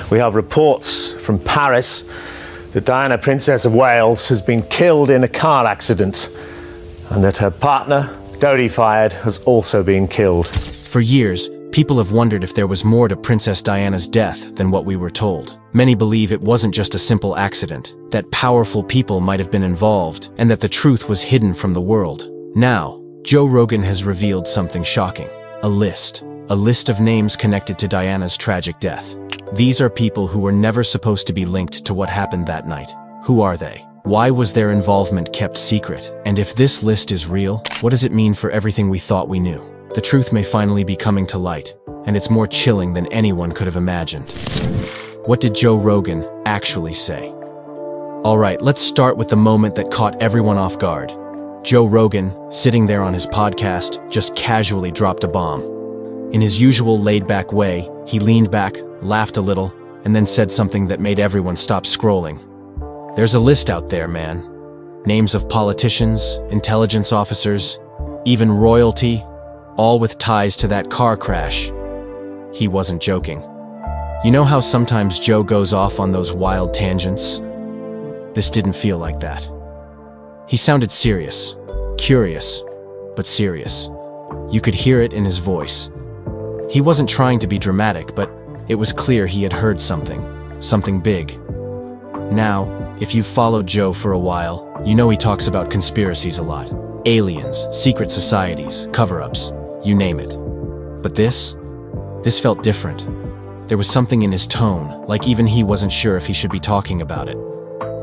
We have reports from Paris that Diana, Princess of Wales, has been killed in a car accident, and that her partner, Dodi Fayed, has also been killed. For years, people have wondered if there was more to Princess Diana's death than what we were told. Many believe it wasn't just a simple accident, that powerful people might have been involved, and that the truth was hidden from the world. Now, Joe Rogan has revealed something shocking. A list of names connected to Diana's tragic death. These are people who were never supposed to be linked to what happened that night. Who are they? Why was their involvement kept secret? And if this list is real, what does it mean for everything we thought we knew? The truth may finally be coming to light, and it's more chilling than anyone could have imagined. What did Joe Rogan actually say? Alright, let's start with the moment that caught everyone off guard. Joe Rogan, sitting there on his podcast, just casually dropped a bomb. In his usual laid-back way, he leaned back, laughed a little, and then said something that made everyone stop scrolling. There's a list out there, man. Names of politicians, intelligence officers, even royalty, all with ties to that car crash. He wasn't joking. You know how sometimes Joe goes off on those wild tangents? This didn't feel like that. He sounded serious, curious, but serious. You could hear it in his voice. He wasn't trying to be dramatic, but it was clear he had heard something big. Now, if you've followed Joe for a while, you know he talks about conspiracies a lot. Aliens, secret societies, cover-ups, you name it. But this felt different. There was something in his tone, like even he wasn't sure if he should be talking about it.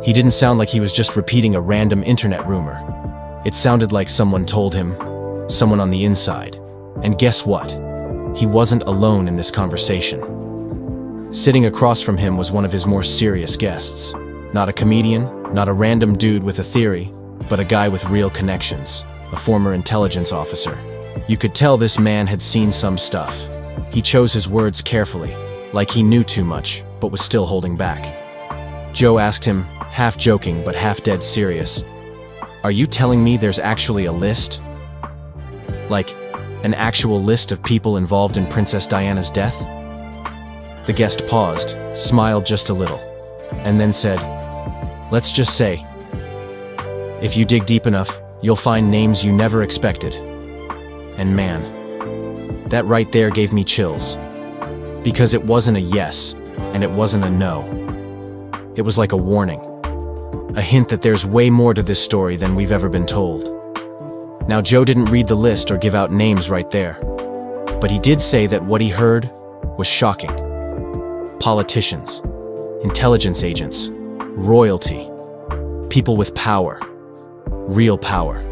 He didn't sound like he was just repeating a random internet rumor. It sounded like someone told him, someone on the inside. And guess what? He wasn't alone in this conversation. Sitting across from him was one of his more serious guests. Not a comedian, not a random dude with a theory, but a guy with real connections, a former intelligence officer. You could tell this man had seen some stuff. He chose his words carefully, like he knew too much, but was still holding back. Joe asked him, half joking but half dead serious, "Are you telling me there's actually a list? Like, an actual list of people involved in Princess Diana's death?" The guest paused, smiled just a little, and then said, "Let's just say, if you dig deep enough, you'll find names you never expected." And man, that right there gave me chills. Because it wasn't a yes, and it wasn't a no. It was like a warning. A hint that there's way more to this story than we've ever been told. Now, Joe didn't read the list or give out names right there, but he did say that what he heard was shocking. Politicians, intelligence agents, royalty, people with power, real power.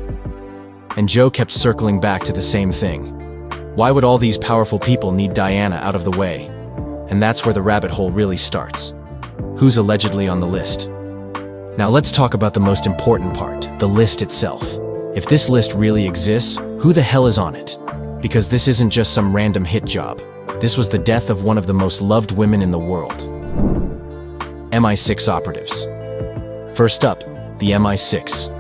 And Joe kept circling back to the same thing. Why would all these powerful people need Diana out of the way? And that's where the rabbit hole really starts. Who's allegedly on the list? Now let's talk about the most important part, the list itself. If this list really exists, who the hell is on it? Because this isn't just some random hit job. This was the death of one of the most loved women in the world. MI6 operatives. First up, the MI6.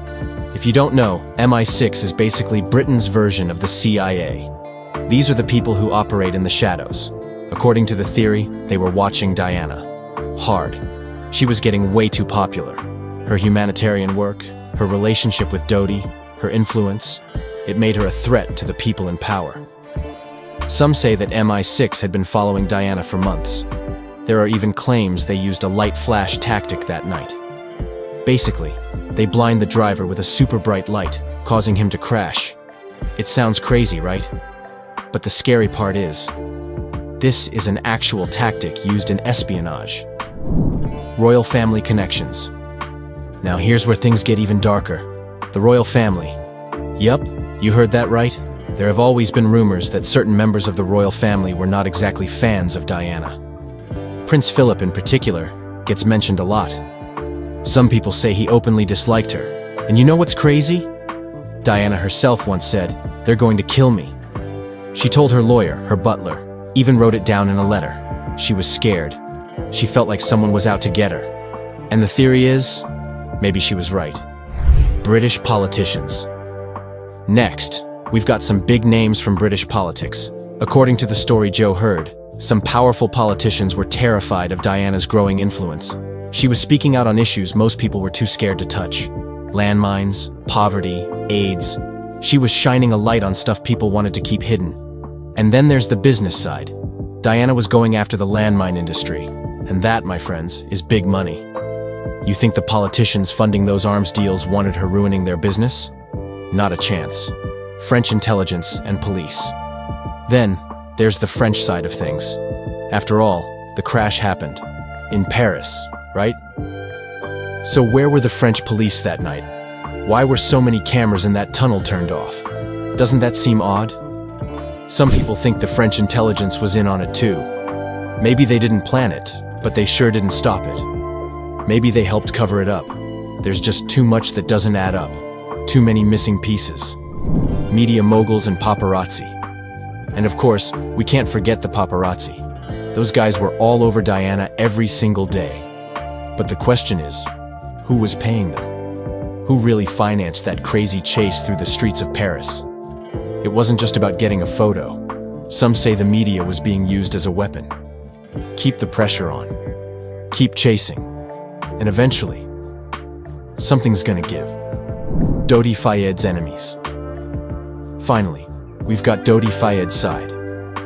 If you don't know, MI6 is basically Britain's version of the CIA. These are the people who operate in the shadows. According to the theory, they were watching Diana. Hard. She was getting way too popular. Her humanitarian work, her relationship with Dodi, her influence, it made her a threat to the people in power. Some say that MI6 had been following Diana for months. There are even claims they used a light flash tactic that night. Basically, they blind the driver with a super bright light, causing him to crash. It sounds crazy, right? But the scary part is, this is an actual tactic used in espionage. Royal family connections. Now here's where things get even darker. The royal family. Yup, you heard that right. There have always been rumors that certain members of the royal family were not exactly fans of Diana. Prince Philip in particular gets mentioned a lot. Some people say he openly disliked her. And you know what's crazy? Diana herself once said, "They're going to kill me." She told her lawyer, her butler, even wrote it down in a letter. She was scared. She felt like someone was out to get her. And the theory is, maybe she was right. British politicians. Next, we've got some big names from British politics. According to the story Joe heard, Some powerful politicians were terrified of Diana's growing influence. She was speaking out on issues most people were too scared to touch. Landmines, poverty, AIDS. She was shining a light on stuff people wanted to keep hidden. And then there's the business side. Diana was going after the landmine industry. And that, my friends, is big money. You think the politicians funding those arms deals wanted her ruining their business? Not a chance. French intelligence and police. Then, there's the French side of things. After all, the crash happened. In Paris, right? So where were the French police that night? Why were so many cameras in that tunnel turned off? Doesn't that seem odd? Some people think the French intelligence was in on it too. Maybe they didn't plan it, but they sure didn't stop it. Maybe they helped cover it up. There's just too much that doesn't add up. Too many missing pieces. Media moguls and paparazzi. And of course, we can't forget the paparazzi. Those guys were all over Diana every single day. But the question is, who was paying them? Who really financed that crazy chase through the streets of Paris? It wasn't just about getting a photo. Some say the media was being used as a weapon. Keep the pressure on. Keep chasing. And eventually, something's gonna give. Dodi Fayed's enemies. Finally, we've got Dodi Fayed's side.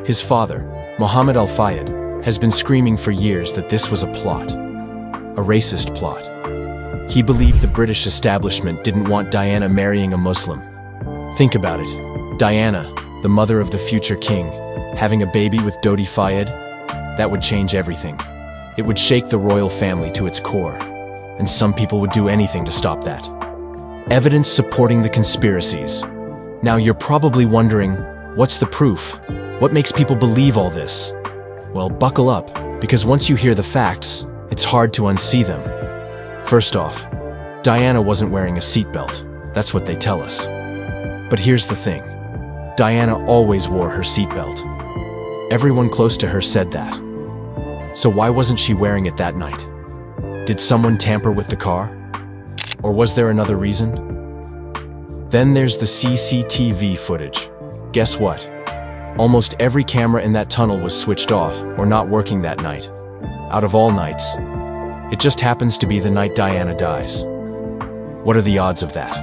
His father, Mohammed Al-Fayed, has been screaming for years that this was a plot. A racist plot. He believed the British establishment didn't want Diana marrying a Muslim. Think about it. Diana, the mother of the future king, having a baby with Dodi Fayed, that would change everything. It would shake the royal family to its core. And some people would do anything to stop that. Evidence supporting the conspiracies. Now you're probably wondering, what's the proof? What makes people believe all this? Well, buckle up, because once you hear the facts, it's hard to unsee them. First off, Diana wasn't wearing a seatbelt. That's what they tell us. But here's the thing. Diana always wore her seatbelt. Everyone close to her said that. So why wasn't she wearing it that night? Did someone tamper with the car? Or was there another reason? Then there's the CCTV footage. Guess what? Almost every camera in that tunnel was switched off or not working that night. Out of all nights, it just happens to be the night Diana dies. What are the odds of that?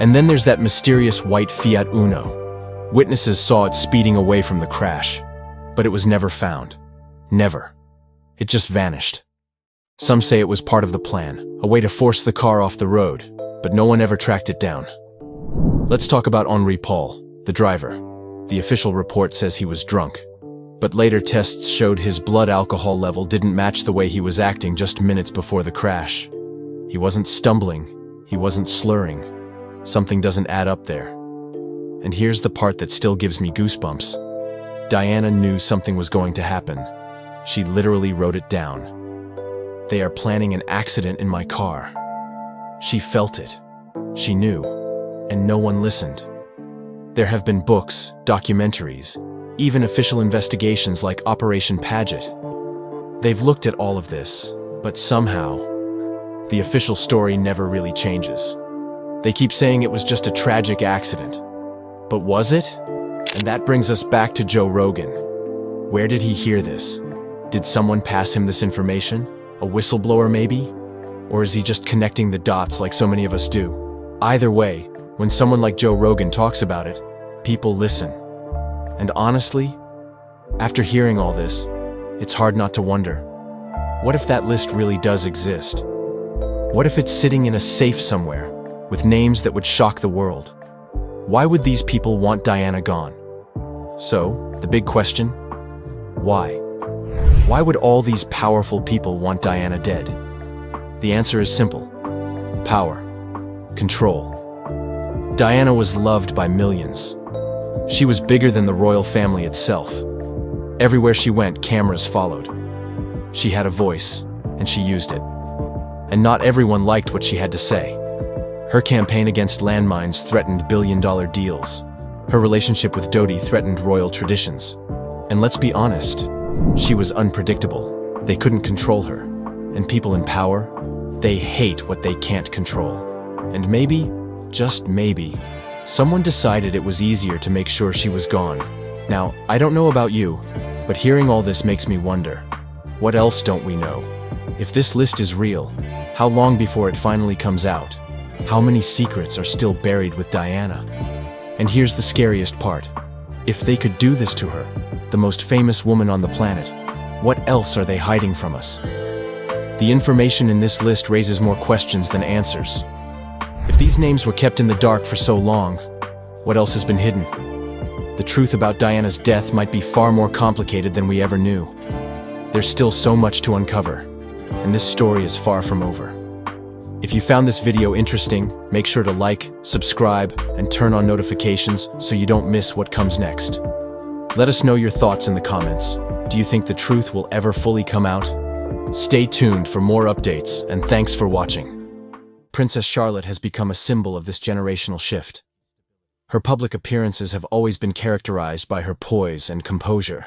And then there's that mysterious white Fiat Uno. Witnesses saw it speeding away from the crash, but it was never found. Never. It just vanished. Some say it was part of the plan, a way to force the car off the road, but no one ever tracked it down. Let's talk about Henri Paul, the driver. The official report says he was drunk, but later tests showed his blood alcohol level didn't match the way he was acting just minutes before the crash. He wasn't stumbling, he wasn't slurring. Something doesn't add up there. And here's the part that still gives me goosebumps. Diana knew something was going to happen. She literally wrote it down. They are planning an accident in my car. She felt it. She knew. And no one listened. There have been books, documentaries, even official investigations like Operation Paget. They've looked at all of this, but somehow, the official story never really changes. They keep saying it was just a tragic accident. But was it? And that brings us back to Joe Rogan. Where did he hear this? Did someone pass him this information? A whistleblower maybe? Or is he just connecting the dots like so many of us do? Either way, when someone like Joe Rogan talks about it, people listen. And honestly, after hearing all this, it's hard not to wonder, what if that list really does exist? What if it's sitting in a safe somewhere, with names that would shock the world? Why would these people want Diana gone? So, the big question, why? Why would all these powerful people want Diana dead? The answer is simple. Power. Control. Diana was loved by millions. She was bigger than the royal family itself. Everywhere she went, cameras followed. She had a voice, and she used it. And not everyone liked what she had to say. Her campaign against landmines threatened billion-dollar deals. Her relationship with Dodi threatened royal traditions. And let's be honest, she was unpredictable. They couldn't control her. And people in power, they hate what they can't control. And maybe, just maybe, someone decided it was easier to make sure she was gone. Now, I don't know about you, But hearing all this makes me wonder, what else don't we know? If this list is real, how long before it finally comes out? How many secrets are still buried with Diana? And here's the scariest part. If they could do this to her, the most famous woman on the planet, what else are they hiding from us? The information in this list raises more questions than answers. If these names were kept in the dark for so long, what else has been hidden? The truth about Diana's death might be far more complicated than we ever knew. There's still so much to uncover, and this story is far from over. If you found this video interesting, make sure to like, subscribe, and turn on notifications so you don't miss what comes next. Let us know your thoughts in the comments. Do you think the truth will ever fully come out? Stay tuned for more updates, and thanks for watching. Princess Charlotte has become a symbol of this generational shift. Her public appearances have always been characterized by her poise and composure.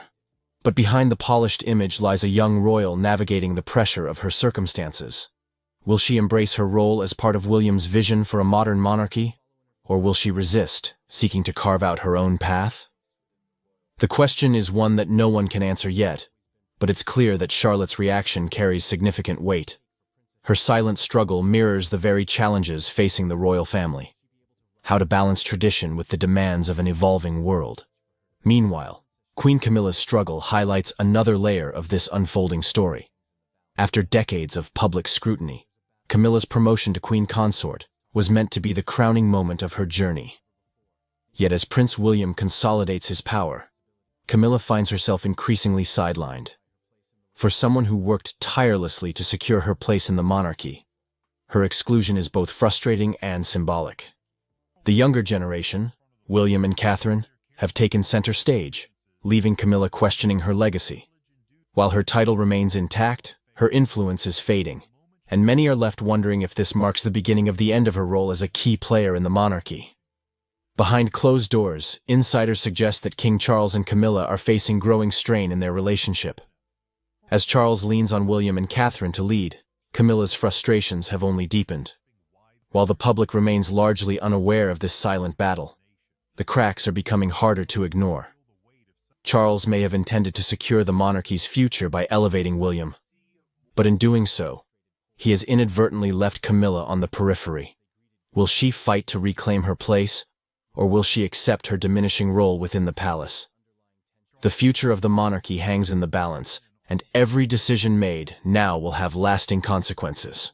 But behind the polished image lies a young royal navigating the pressure of her circumstances. Will she embrace her role as part of William's vision for a modern monarchy? Or will she resist, seeking to carve out her own path? The question is one that no one can answer yet, but it's clear that Charlotte's reaction carries significant weight. Her silent struggle mirrors the very challenges facing the royal family. How to balance tradition with the demands of an evolving world. Meanwhile, Queen Camilla's struggle highlights another layer of this unfolding story. After decades of public scrutiny, Camilla's promotion to Queen Consort was meant to be the crowning moment of her journey. Yet as Prince William consolidates his power, Camilla finds herself increasingly sidelined. For someone who worked tirelessly to secure her place in the monarchy, her exclusion is both frustrating and symbolic. The younger generation, William and Catherine, have taken center stage, leaving Camilla questioning her legacy. While her title remains intact, her influence is fading, and many are left wondering if this marks the beginning of the end of her role as a key player in the monarchy. Behind closed doors, insiders suggest that King Charles and Camilla are facing growing strain in their relationship. As Charles leans on William and Catherine to lead, Camilla's frustrations have only deepened. While the public remains largely unaware of this silent battle, the cracks are becoming harder to ignore. Charles may have intended to secure the monarchy's future by elevating William, but in doing so, he has inadvertently left Camilla on the periphery. Will she fight to reclaim her place, or will she accept her diminishing role within the palace? The future of the monarchy hangs in the balance, and every decision made now will have lasting consequences.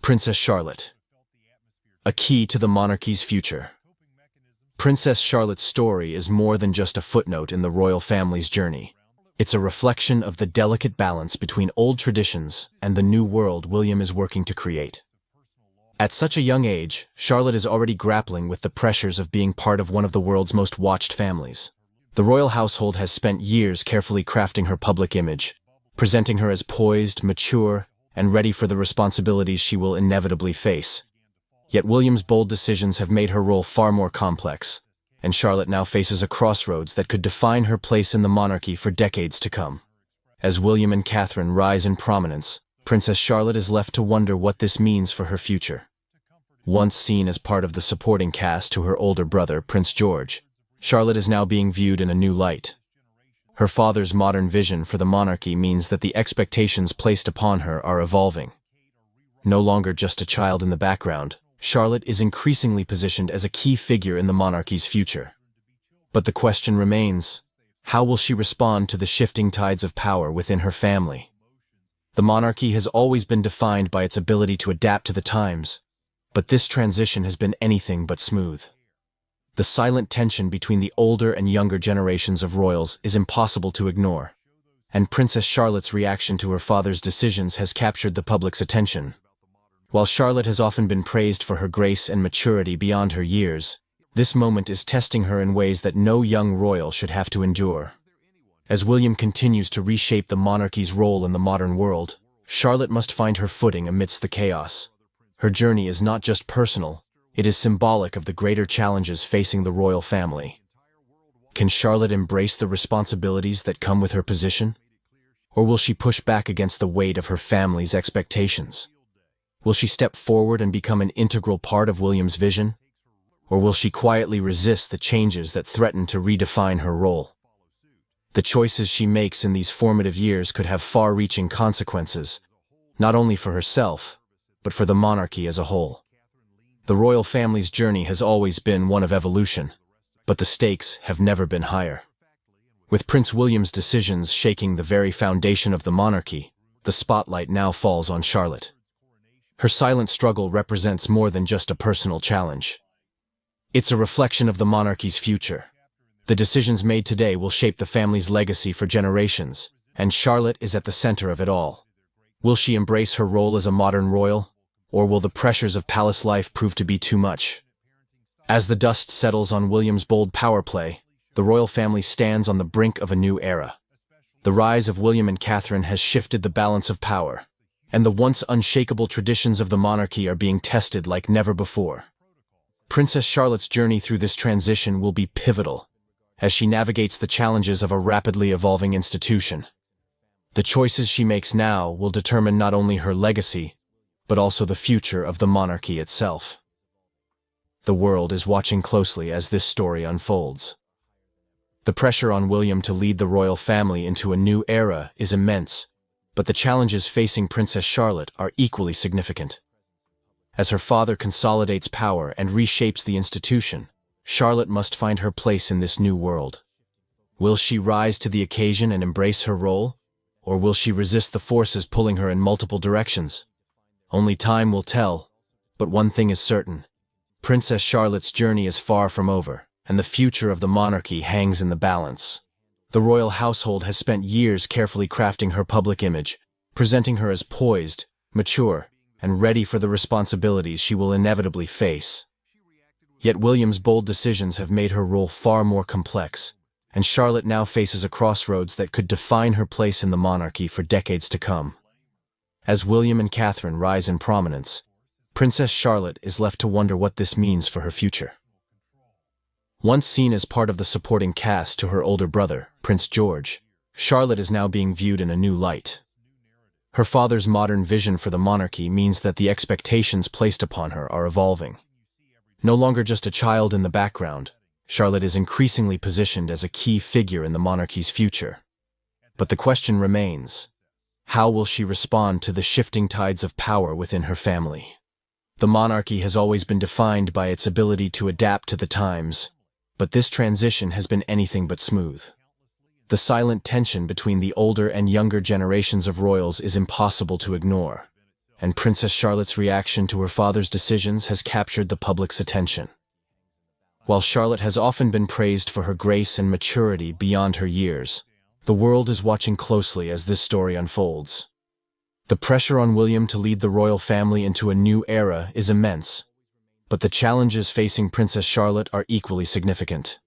Princess Charlotte. A key to the monarchy's future. Princess Charlotte's story is more than just a footnote in the royal family's journey. It's a reflection of the delicate balance between old traditions and the new world William is working to create. At such a young age, Charlotte is already grappling with the pressures of being part of one of the world's most watched families. The royal household has spent years carefully crafting her public image, presenting her as poised, mature, and ready for the responsibilities she will inevitably face. Yet William's bold decisions have made her role far more complex, and Charlotte now faces a crossroads that could define her place in the monarchy for decades to come. As William and Catherine rise in prominence, Princess Charlotte is left to wonder what this means for her future. Once seen as part of the supporting cast to her older brother, Prince George, Charlotte is now being viewed in a new light. Her father's modern vision for the monarchy means that the expectations placed upon her are evolving. No longer just a child in the background, Charlotte is increasingly positioned as a key figure in the monarchy's future. But the question remains, how will she respond to the shifting tides of power within her family? The monarchy has always been defined by its ability to adapt to the times, but this transition has been anything but smooth. The silent tension between the older and younger generations of royals is impossible to ignore, and Princess Charlotte's reaction to her father's decisions has captured the public's attention. While Charlotte has often been praised for her grace and maturity beyond her years, this moment is testing her in ways that no young royal should have to endure. As William continues to reshape the monarchy's role in the modern world, Charlotte must find her footing amidst the chaos. Her journey is not just personal, it is symbolic of the greater challenges facing the royal family. Can Charlotte embrace the responsibilities that come with her position? Or will she push back against the weight of her family's expectations? Will she step forward and become an integral part of William's vision? Or will she quietly resist the changes that threaten to redefine her role? The choices she makes in these formative years could have far-reaching consequences, not only for herself, but for the monarchy as a whole. The royal family's journey has always been one of evolution, but the stakes have never been higher. With Prince William's decisions shaking the very foundation of the monarchy, the spotlight now falls on Charlotte. Her silent struggle represents more than just a personal challenge. It's a reflection of the monarchy's future. The decisions made today will shape the family's legacy for generations, and Charlotte is at the center of it all. Will she embrace her role as a modern royal, or will the pressures of palace life prove to be too much? As the dust settles on William's bold power play, the royal family stands on the brink of a new era. The rise of William and Catherine has shifted the balance of power, and the once unshakable traditions of the monarchy are being tested like never before. Princess Charlotte's journey through this transition will be pivotal, as she navigates the challenges of a rapidly evolving institution. The choices she makes now will determine not only her legacy, but also the future of the monarchy itself. The world is watching closely as this story unfolds. The pressure on William to lead the royal family into a new era is immense, but the challenges facing Princess Charlotte are equally significant. As her father consolidates power and reshapes the institution, Charlotte must find her place in this new world. Will she rise to the occasion and embrace her role, or will she resist the forces pulling her in multiple directions? Only time will tell, but one thing is certain. Princess Charlotte's journey is far from over, and the future of the monarchy hangs in the balance. The royal household has spent years carefully crafting her public image, presenting her as poised, mature, and ready for the responsibilities she will inevitably face. Yet William's bold decisions have made her role far more complex, and Charlotte now faces a crossroads that could define her place in the monarchy for decades to come. As William and Catherine rise in prominence, Princess Charlotte is left to wonder what this means for her future. Once seen as part of the supporting cast to her older brother, Prince George, Charlotte is now being viewed in a new light. Her father's modern vision for the monarchy means that the expectations placed upon her are evolving. No longer just a child in the background, Charlotte is increasingly positioned as a key figure in the monarchy's future. But the question remains, how will she respond to the shifting tides of power within her family? The monarchy has always been defined by its ability to adapt to the times, but this transition has been anything but smooth. The silent tension between the older and younger generations of royals is impossible to ignore, and Princess Charlotte's reaction to her father's decisions has captured the public's attention. While Charlotte has often been praised for her grace and maturity beyond her years, the world is watching closely as this story unfolds. The pressure on William to lead the royal family into a new era is immense, but the challenges facing Princess Charlotte are equally significant.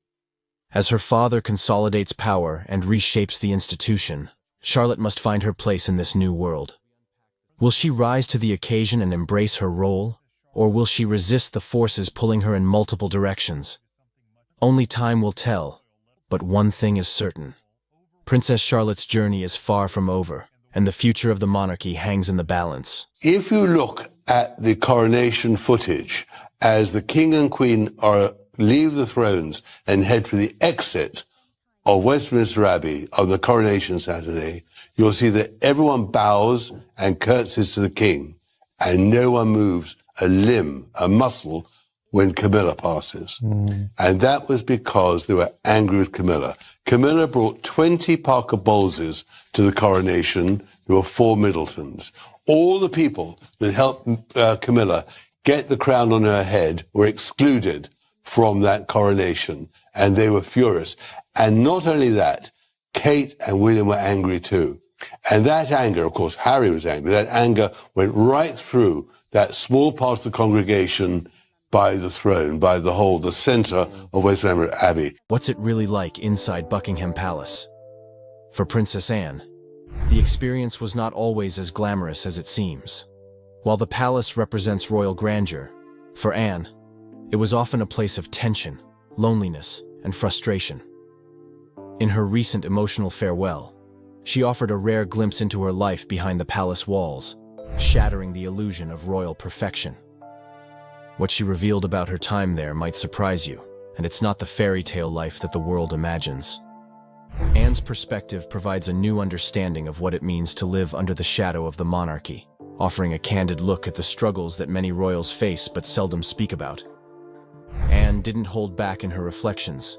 As her father consolidates power and reshapes the institution, Charlotte must find her place in this new world. Will she rise to the occasion and embrace her role, or will she resist the forces pulling her in multiple directions? Only time will tell, but one thing is certain. Princess Charlotte's journey is far from over, and the future of the monarchy hangs in the balance. If you look at the coronation footage, as the king and queen leave the thrones and head for the exit of Westminster Abbey on the coronation Saturday, you'll see that everyone bows and curtsies to the king, and no one moves a limb, a muscle, when Camilla passes. And that was because they were angry with Camilla. Camilla brought 20 Parker Bowleses to the coronation. There were 4 Middletons. All the people that helped Camilla get the crown on her head were excluded from that coronation, and they were furious. And not only that, Kate and William were angry too. And that anger, of course, Harry was angry, that anger went right through that small part of the congregation by the throne, by the center of Westminster Abbey. What's it really like inside Buckingham Palace? For Princess Anne, the experience was not always as glamorous as it seems. While the palace represents royal grandeur, for Anne, it was often a place of tension, loneliness, and frustration. In her recent emotional farewell, she offered a rare glimpse into her life behind the palace walls, shattering the illusion of royal perfection. What she revealed about her time there might surprise you, and it's not the fairy tale life that the world imagines. Anne's perspective provides a new understanding of what it means to live under the shadow of the monarchy, offering a candid look at the struggles that many royals face but seldom speak about. Anne didn't hold back in her reflections,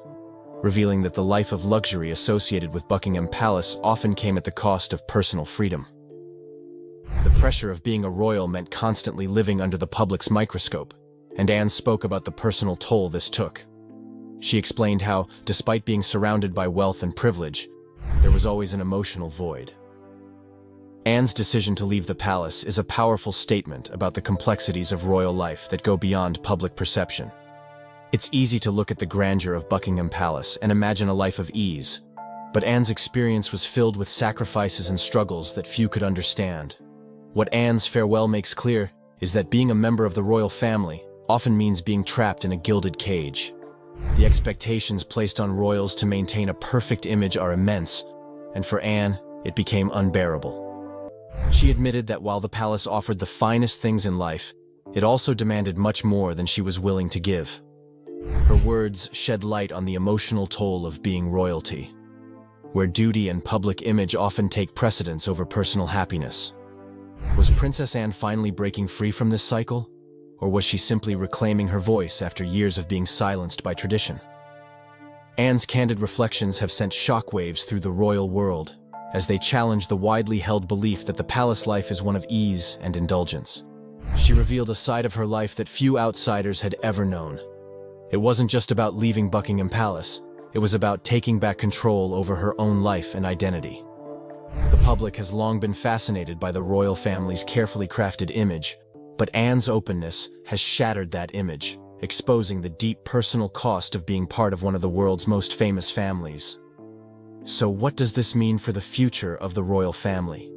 revealing that the life of luxury associated with Buckingham Palace often came at the cost of personal freedom. The pressure of being a royal meant constantly living under the public's microscope, and Anne spoke about the personal toll this took. She explained how, despite being surrounded by wealth and privilege, there was always an emotional void. Anne's decision to leave the palace is a powerful statement about the complexities of royal life that go beyond public perception. It's easy to look at the grandeur of Buckingham Palace and imagine a life of ease, but Anne's experience was filled with sacrifices and struggles that few could understand. What Anne's farewell makes clear is that being a member of the royal family often means being trapped in a gilded cage. The expectations placed on royals to maintain a perfect image are immense, and for Anne, it became unbearable. She admitted that while the palace offered the finest things in life, it also demanded much more than she was willing to give. Her words shed light on the emotional toll of being royalty, where duty and public image often take precedence over personal happiness. Was Princess Anne finally breaking free from this cycle? Or was she simply reclaiming her voice after years of being silenced by tradition? Anne's candid reflections have sent shockwaves through the royal world, as they challenge the widely held belief that the palace life is one of ease and indulgence. She revealed a side of her life that few outsiders had ever known. It wasn't just about leaving Buckingham Palace, it was about taking back control over her own life and identity. The public has long been fascinated by the royal family's carefully crafted image, but Anne's openness has shattered that image, exposing the deep personal cost of being part of one of the world's most famous families. So what does this mean for the future of the royal family?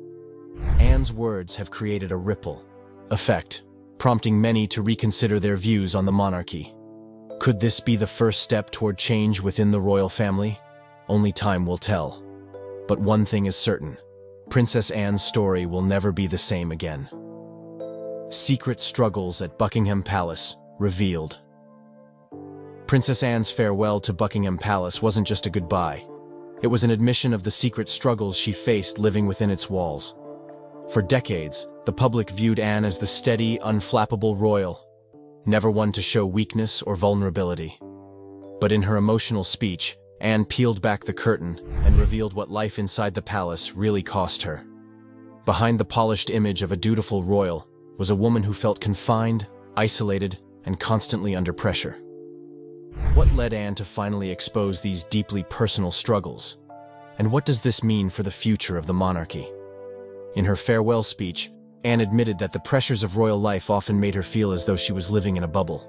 Anne's words have created a ripple effect, prompting many to reconsider their views on the monarchy. Could this be the first step toward change within the royal family? Only time will tell. But one thing is certain: Princess Anne's story will never be the same again. Secret struggles at Buckingham Palace revealed. Princess Anne's farewell to Buckingham Palace wasn't just a goodbye. It was an admission of the secret struggles she faced living within its walls. For decades, the public viewed Anne as the steady, unflappable royal, never one to show weakness or vulnerability. But in her emotional speech, Anne peeled back the curtain and revealed what life inside the palace really cost her. Behind the polished image of a dutiful royal was a woman who felt confined, isolated, and constantly under pressure. What led Anne to finally expose these deeply personal struggles? And what does this mean for the future of the monarchy? In her farewell speech, Anne admitted that the pressures of royal life often made her feel as though she was living in a bubble.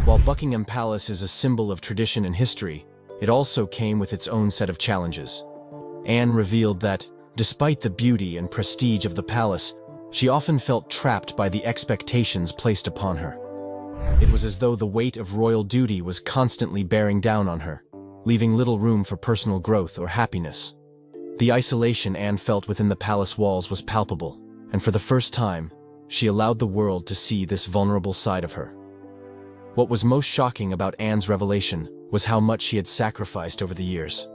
While Buckingham Palace is a symbol of tradition and history, it also came with its own set of challenges. Anne revealed that, despite the beauty and prestige of the palace, she often felt trapped by the expectations placed upon her. It was as though the weight of royal duty was constantly bearing down on her, leaving little room for personal growth or happiness. The isolation Anne felt within the palace walls was palpable, and for the first time, she allowed the world to see this vulnerable side of her. What was most shocking about Anne's revelation was how much she had sacrificed over the years.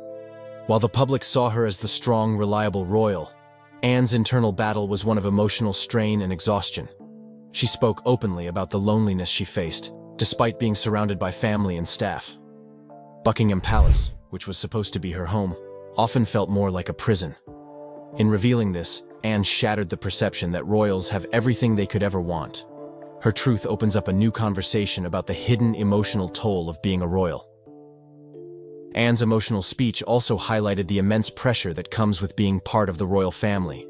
While the public saw her as the strong, reliable royal, Anne's internal battle was one of emotional strain and exhaustion. She spoke openly about the loneliness she faced, despite being surrounded by family and staff. Buckingham Palace, which was supposed to be her home, often felt more like a prison. In revealing this, Anne shattered the perception that royals have everything they could ever want. Her truth opens up a new conversation about the hidden emotional toll of being a royal. Anne's emotional speech also highlighted the immense pressure that comes with being part of the royal family.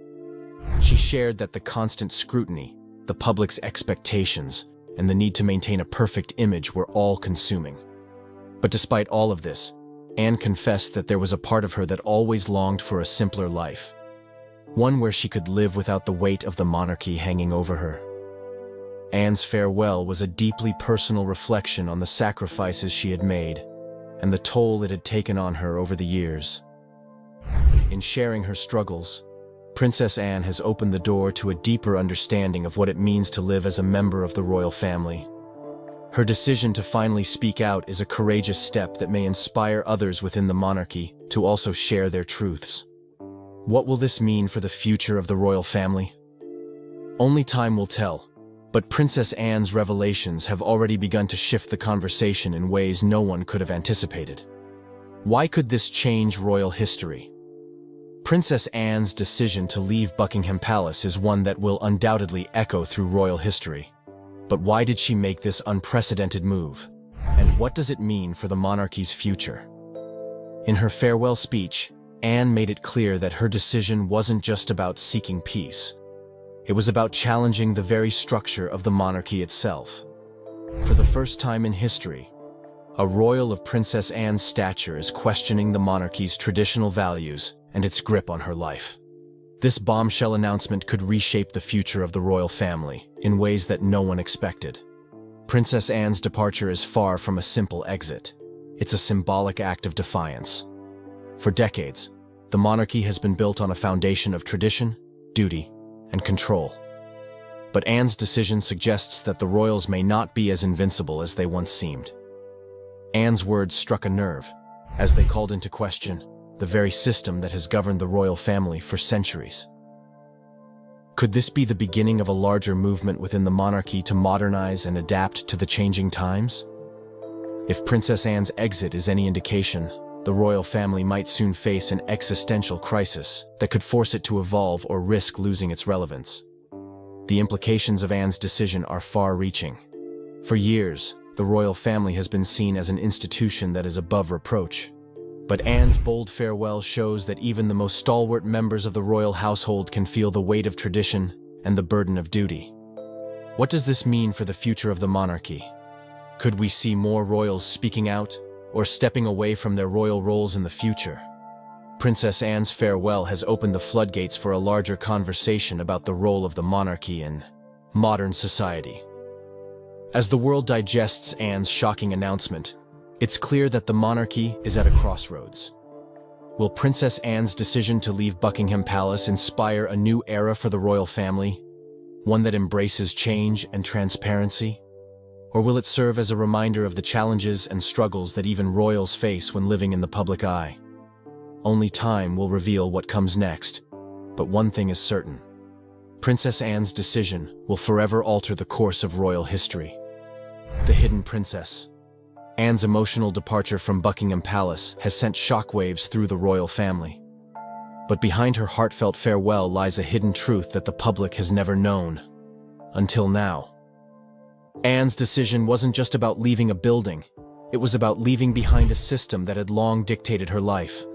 She shared that the constant scrutiny, the public's expectations, and the need to maintain a perfect image were all-consuming. But despite all of this, Anne confessed that there was a part of her that always longed for a simpler life, one where she could live without the weight of the monarchy hanging over her. Anne's farewell was a deeply personal reflection on the sacrifices she had made and the toll it had taken on her over the years. In sharing her struggles, Princess Anne has opened the door to a deeper understanding of what it means to live as a member of the royal family. Her decision to finally speak out is a courageous step that may inspire others within the monarchy to also share their truths. What will this mean for the future of the royal family? Only time will tell, but Princess Anne's revelations have already begun to shift the conversation in ways no one could have anticipated. Why could this change royal history? Princess Anne's decision to leave Buckingham Palace is one that will undoubtedly echo through royal history. But why did she make this unprecedented move? And what does it mean for the monarchy's future? In her farewell speech, Anne made it clear that her decision wasn't just about seeking peace. It was about challenging the very structure of the monarchy itself. For the first time in history, a royal of Princess Anne's stature is questioning the monarchy's traditional values and its grip on her life. This bombshell announcement could reshape the future of the royal family in ways that no one expected. Princess Anne's departure is far from a simple exit. It's a symbolic act of defiance. For decades, the monarchy has been built on a foundation of tradition, duty, and control. But Anne's decision suggests that the royals may not be as invincible as they once seemed. Anne's words struck a nerve, as they called into question the very system that has governed the royal family for centuries. Could this be the beginning of a larger movement within the monarchy to modernize and adapt to the changing times? If Princess Anne's exit is any indication, the royal family might soon face an existential crisis that could force it to evolve or risk losing its relevance. The implications of Anne's decision are far-reaching. For years, the royal family has been seen as an institution that is above reproach. But Anne's bold farewell shows that even the most stalwart members of the royal household can feel the weight of tradition and the burden of duty. What does this mean for the future of the monarchy? Could we see more royals speaking out or stepping away from their royal roles in the future? Princess Anne's farewell has opened the floodgates for a larger conversation about the role of the monarchy in modern society. As the world digests Anne's shocking announcement, it's clear that the monarchy is at a crossroads. Will Princess Anne's decision to leave Buckingham Palace inspire a new era for the royal family, one that embraces change and transparency? Or will it serve as a reminder of the challenges and struggles that even royals face when living in the public eye? Only time will reveal what comes next, but one thing is certain. Princess Anne's decision will forever alter the course of royal history. The Hidden Princess. Anne's emotional departure from Buckingham Palace has sent shockwaves through the royal family. But behind her heartfelt farewell lies a hidden truth that the public has never known. Until now. Anne's decision wasn't just about leaving a building. It was about leaving behind a system that had long dictated her life.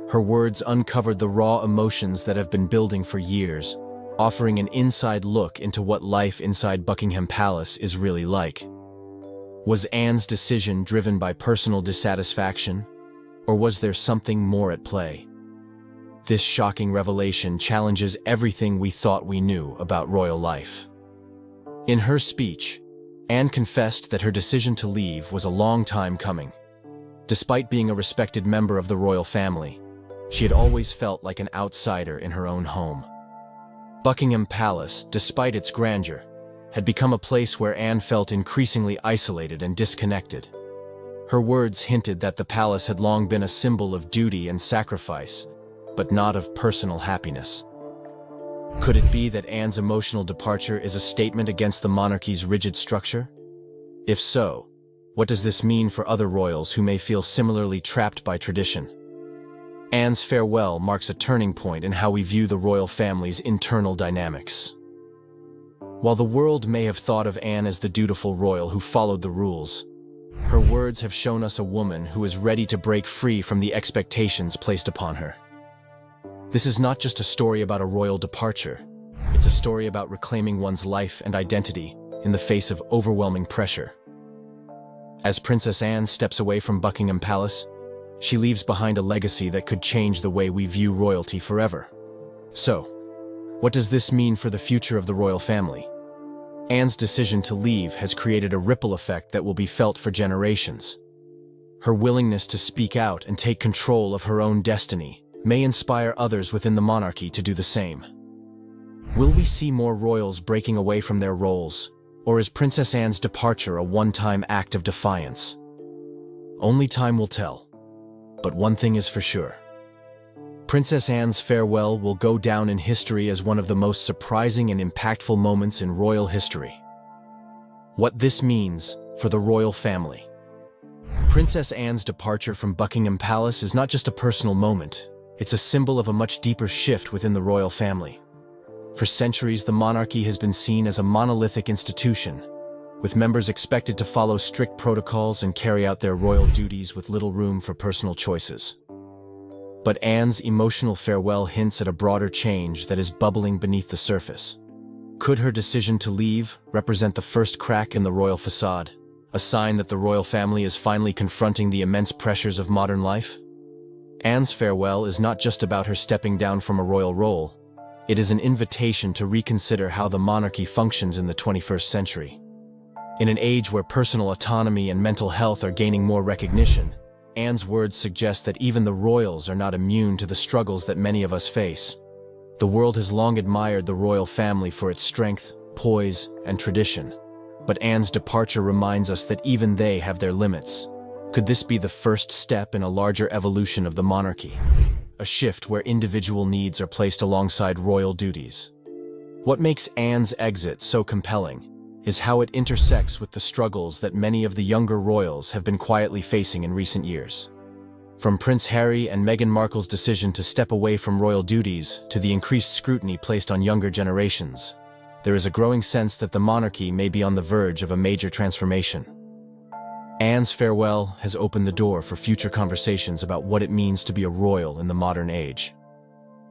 Her words uncovered the raw emotions that have been building for years, offering an inside look into what life inside Buckingham Palace is really like. Was Anne's decision driven by personal dissatisfaction, or was there something more at play? This shocking revelation challenges everything we thought we knew about royal life. In her speech, Anne confessed that her decision to leave was a long time coming. Despite being a respected member of the royal family, she had always felt like an outsider in her own home. Buckingham Palace, despite its grandeur, had become a place where Anne felt increasingly isolated and disconnected. Her words hinted that the palace had long been a symbol of duty and sacrifice, but not of personal happiness. Could it be that Anne's emotional departure is a statement against the monarchy's rigid structure? If so, what does this mean for other royals who may feel similarly trapped by tradition? Anne's farewell marks a turning point in how we view the royal family's internal dynamics. While the world may have thought of Anne as the dutiful royal who followed the rules, her words have shown us a woman who is ready to break free from the expectations placed upon her. This is not just a story about a royal departure. It's a story about reclaiming one's life and identity in the face of overwhelming pressure. As Princess Anne steps away from Buckingham Palace, she leaves behind a legacy that could change the way we view royalty forever. So, what does this mean for the future of the royal family? Anne's decision to leave has created a ripple effect that will be felt for generations. Her willingness to speak out and take control of her own destiny may inspire others within the monarchy to do the same. Will we see more royals breaking away from their roles, or is Princess Anne's departure a one-time act of defiance? Only time will tell. But one thing is for sure. Princess Anne's farewell will go down in history as one of the most surprising and impactful moments in royal history. What this means for the royal family. Princess Anne's departure from Buckingham Palace is not just a personal moment, it's a symbol of a much deeper shift within the royal family. For centuries, the monarchy has been seen as a monolithic institution, with members expected to follow strict protocols and carry out their royal duties with little room for personal choices. But Anne's emotional farewell hints at a broader change that is bubbling beneath the surface. Could her decision to leave represent the first crack in the royal facade, a sign that the royal family is finally confronting the immense pressures of modern life? Anne's farewell is not just about her stepping down from a royal role. It is an invitation to reconsider how the monarchy functions in the 21st century. In an age where personal autonomy and mental health are gaining more recognition, Anne's words suggest that even the royals are not immune to the struggles that many of us face. The world has long admired the royal family for its strength, poise, and tradition. But Anne's departure reminds us that even they have their limits. Could this be the first step in a larger evolution of the monarchy? A shift where individual needs are placed alongside royal duties. What makes Anne's exit so compelling is how it intersects with the struggles that many of the younger royals have been quietly facing in recent years. From Prince Harry and Meghan Markle's decision to step away from royal duties to the increased scrutiny placed on younger generations, there is a growing sense that the monarchy may be on the verge of a major transformation. Anne's farewell has opened the door for future conversations about what it means to be a royal in the modern age.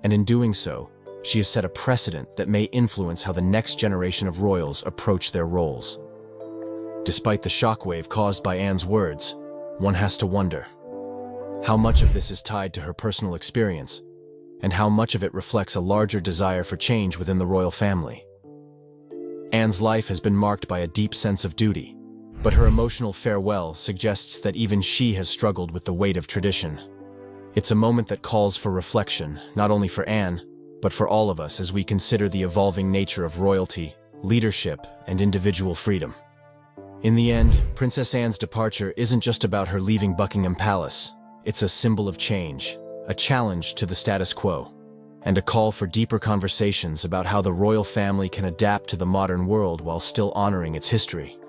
And in doing so, she has set a precedent that may influence how the next generation of royals approach their roles. Despite the shockwave caused by Anne's words, one has to wonder, how much of this is tied to her personal experience, and how much of it reflects a larger desire for change within the royal family? Anne's life has been marked by a deep sense of duty, but her emotional farewell suggests that even she has struggled with the weight of tradition. It's a moment that calls for reflection, not only for Anne, but for all of us as we consider the evolving nature of royalty, leadership, and individual freedom. In the end, Princess Anne's departure isn't just about her leaving Buckingham Palace. It's a symbol of change, a challenge to the status quo, and a call for deeper conversations about how the royal family can adapt to the modern world while still honoring its history.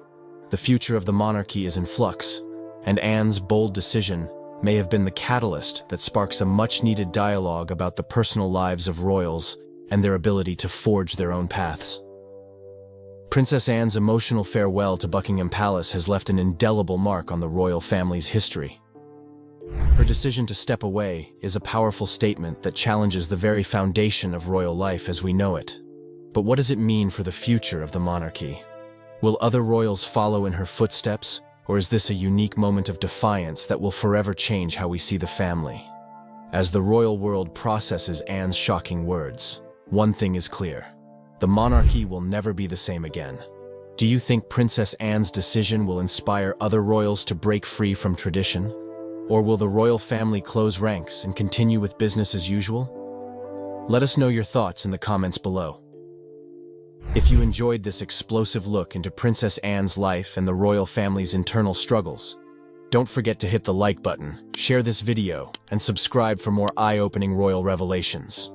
The future of the monarchy is in flux, and Anne's bold decision may have been the catalyst that sparks a much-needed dialogue about the personal lives of royals and their ability to forge their own paths. Princess Anne's emotional farewell to Buckingham Palace has left an indelible mark on the royal family's history. Her decision to step away is a powerful statement that challenges the very foundation of royal life as we know it. But what does it mean for the future of the monarchy? Will other royals follow in her footsteps, or is this a unique moment of defiance that will forever change how we see the family? As the royal world processes Anne's shocking words, one thing is clear: the monarchy will never be the same again. Do you think Princess Anne's decision will inspire other royals to break free from tradition? Or will the royal family close ranks and continue with business as usual? Let us know your thoughts in the comments below. If you enjoyed this explosive look into Princess Anne's life and the royal family's internal struggles, don't forget to hit the like button, share this video, and subscribe for more eye-opening royal revelations.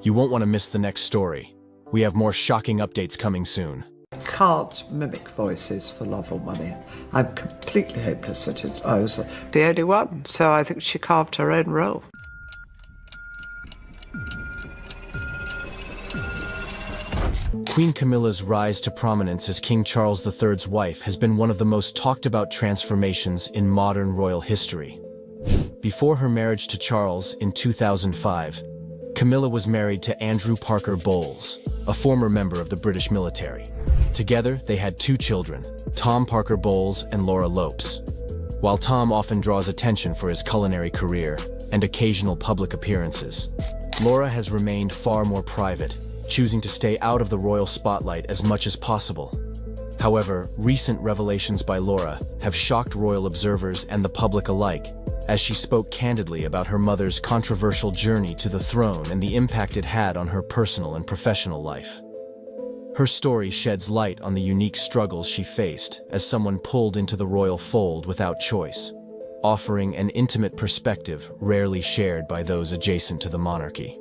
You won't want to miss the next story. We have more shocking updates coming soon. Can't mimic voices for love or money. I'm completely hopeless at it. I was the only one, so I think she carved her own role. Queen Camilla's rise to prominence as King Charles III's wife has been one of the most talked about transformations in modern royal history. Before her marriage to Charles in 2005, Camilla was married to Andrew Parker Bowles, a former member of the British military. Together, they had 2 children, Tom Parker Bowles and Laura Lopes. While Tom often draws attention for his culinary career and occasional public appearances, Laura has remained far more private, choosing to stay out of the royal spotlight as much as possible. However, recent revelations by Laura have shocked royal observers and the public alike, as she spoke candidly about her mother's controversial journey to the throne and the impact it had on her personal and professional life. Her story sheds light on the unique struggles she faced as someone pulled into the royal fold without choice, offering an intimate perspective rarely shared by those adjacent to the monarchy.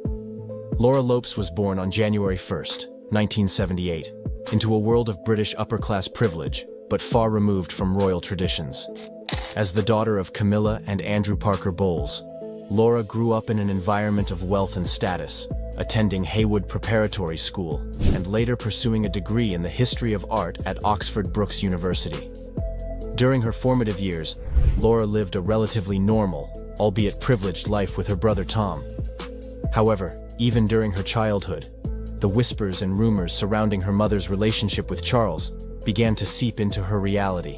Laura Lopes was born on January 1st, 1978, into a world of British upper-class privilege, but far removed from royal traditions. As the daughter of Camilla and Andrew Parker Bowles, Laura grew up in an environment of wealth and status, attending Haywood Preparatory School and later pursuing a degree in the history of art at Oxford Brookes University. During her formative years, Laura lived a relatively normal, albeit privileged life with her brother Tom. However, even during her childhood, the whispers and rumors surrounding her mother's relationship with Charles began to seep into her reality.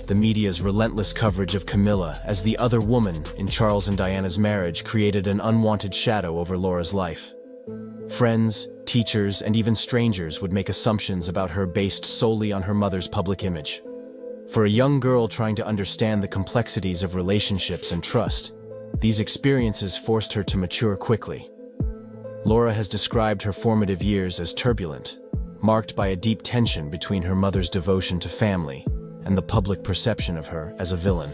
The media's relentless coverage of Camilla as the other woman in Charles and Diana's marriage created an unwanted shadow over Laura's life. Friends, teachers, and even strangers would make assumptions about her based solely on her mother's public image. For a young girl trying to understand the complexities of relationships and trust, these experiences forced her to mature quickly. Laura has described her formative years as turbulent, marked by a deep tension between her mother's devotion to family and the public perception of her as a villain.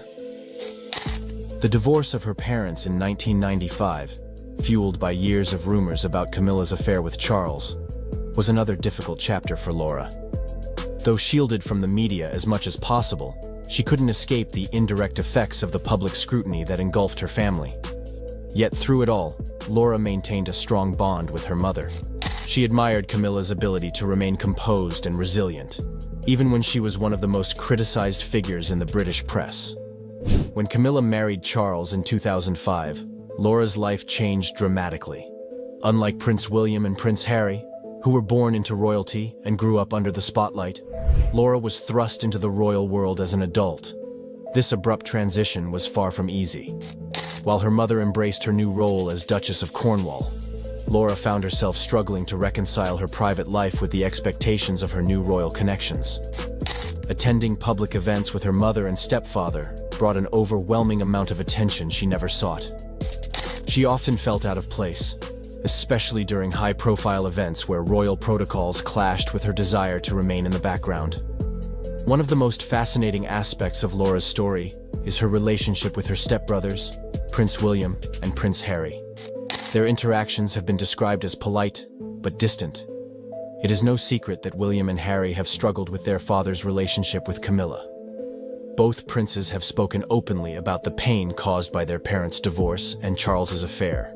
The divorce of her parents in 1995, fueled by years of rumors about Camilla's affair with Charles, was another difficult chapter for Laura. Though shielded from the media as much as possible, she couldn't escape the indirect effects of the public scrutiny that engulfed her family. Yet through it all, Laura maintained a strong bond with her mother. She admired Camilla's ability to remain composed and resilient, even when she was one of the most criticized figures in the British press. When Camilla married Charles in 2005, Laura's life changed dramatically. Unlike Prince William and Prince Harry, who were born into royalty and grew up under the spotlight, Laura was thrust into the royal world as an adult. This abrupt transition was far from easy. While her mother embraced her new role as Duchess of Cornwall, Laura found herself struggling to reconcile her private life with the expectations of her new royal connections. Attending public events with her mother and stepfather brought an overwhelming amount of attention she never sought. She often felt out of place, especially during high-profile events where royal protocols clashed with her desire to remain in the background. One of the most fascinating aspects of Laura's story is her relationship with her stepbrothers, Prince William and Prince Harry. Their interactions have been described as polite, but distant. It is no secret that William and Harry have struggled with their father's relationship with Camilla. Both princes have spoken openly about the pain caused by their parents' divorce and Charles's affair,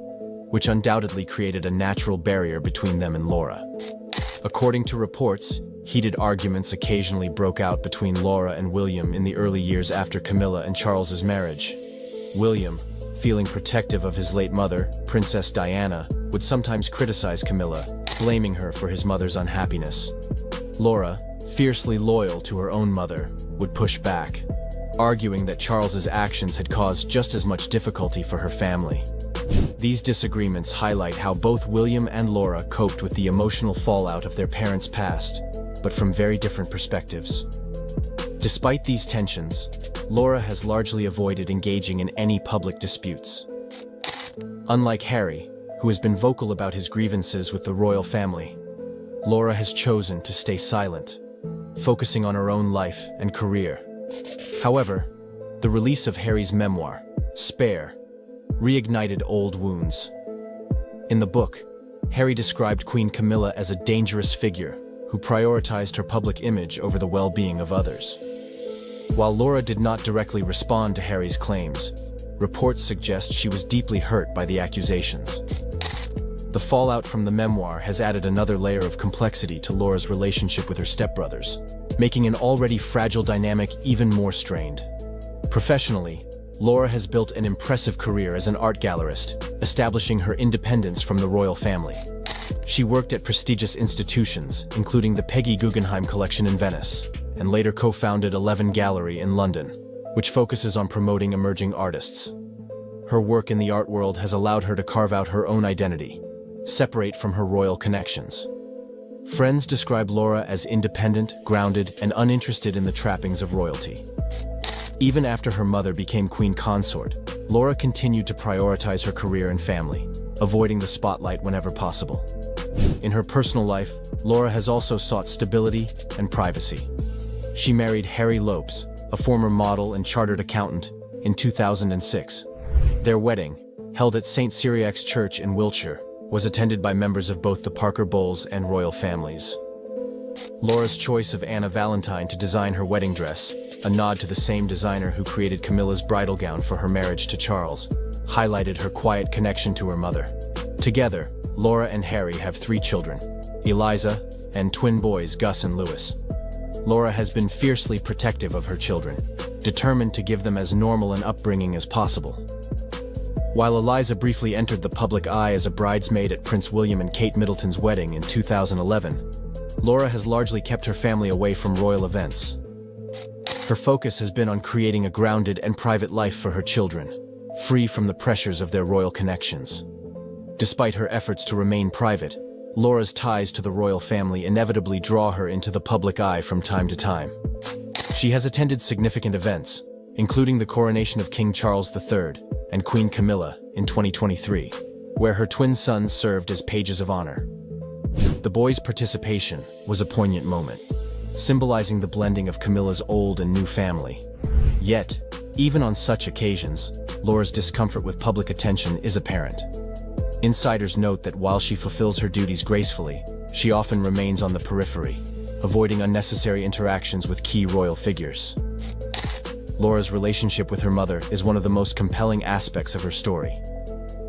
which undoubtedly created a natural barrier between them and Laura. According to reports, heated arguments occasionally broke out between Laura and William in the early years after Camilla and Charles's marriage. William, feeling protective of his late mother, Princess Diana, would sometimes criticize Camilla, blaming her for his mother's unhappiness. Laura, fiercely loyal to her own mother, would push back, arguing that Charles's actions had caused just as much difficulty for her family. These disagreements highlight how both William and Laura coped with the emotional fallout of their parents' past, but from very different perspectives. Despite these tensions, Laura has largely avoided engaging in any public disputes. Unlike Harry, who has been vocal about his grievances with the royal family, Laura has chosen to stay silent, focusing on her own life and career. However, the release of Harry's memoir, Spare, reignited old wounds. In the book, Harry described Queen Camilla as a dangerous figure who prioritized her public image over the well-being of others. While Laura did not directly respond to Harry's claims, reports suggest she was deeply hurt by the accusations. The fallout from the memoir has added another layer of complexity to Laura's relationship with her stepbrothers, making an already fragile dynamic even more strained. Professionally, Laura has built an impressive career as an art gallerist, establishing her independence from the royal family. She worked at prestigious institutions, including the Peggy Guggenheim Collection in Venice, and later co-founded 11 Gallery in London, which focuses on promoting emerging artists. Her work in the art world has allowed her to carve out her own identity, separate from her royal connections. Friends describe Laura as independent, grounded, and uninterested in the trappings of royalty. Even after her mother became queen consort, Laura continued to prioritize her career and family, avoiding the spotlight whenever possible. In her personal life, Laura has also sought stability and privacy. She married Harry Lopes, a former model and chartered accountant, in 2006. Their wedding, held at St. Cyriac's Church in Wiltshire, was attended by members of both the Parker Bowles and royal families. Laura's choice of Anna Valentine to design her wedding dress, a nod to the same designer who created Camilla's bridal gown for her marriage to Charles, highlighted her quiet connection to her mother. Together, Laura and Harry have 3 children, Eliza, and twin boys Gus and Lewis. Laura has been fiercely protective of her children, determined to give them as normal an upbringing as possible. While Eliza briefly entered the public eye as a bridesmaid at Prince William and Kate Middleton's wedding in 2011, Laura has largely kept her family away from royal events. Her focus has been on creating a grounded and private life for her children, free from the pressures of their royal connections. Despite her efforts to remain private, Laura's ties to the royal family inevitably draw her into the public eye from time to time. She has attended significant events, including the coronation of King Charles III and Queen Camilla in 2023, where her twin sons served as pages of honor. The boys' participation was a poignant moment, symbolizing the blending of Camilla's old and new family. Yet, even on such occasions, Laura's discomfort with public attention is apparent. Insiders note that while she fulfills her duties gracefully, she often remains on the periphery, avoiding unnecessary interactions with key royal figures. Laura's relationship with her mother is one of the most compelling aspects of her story.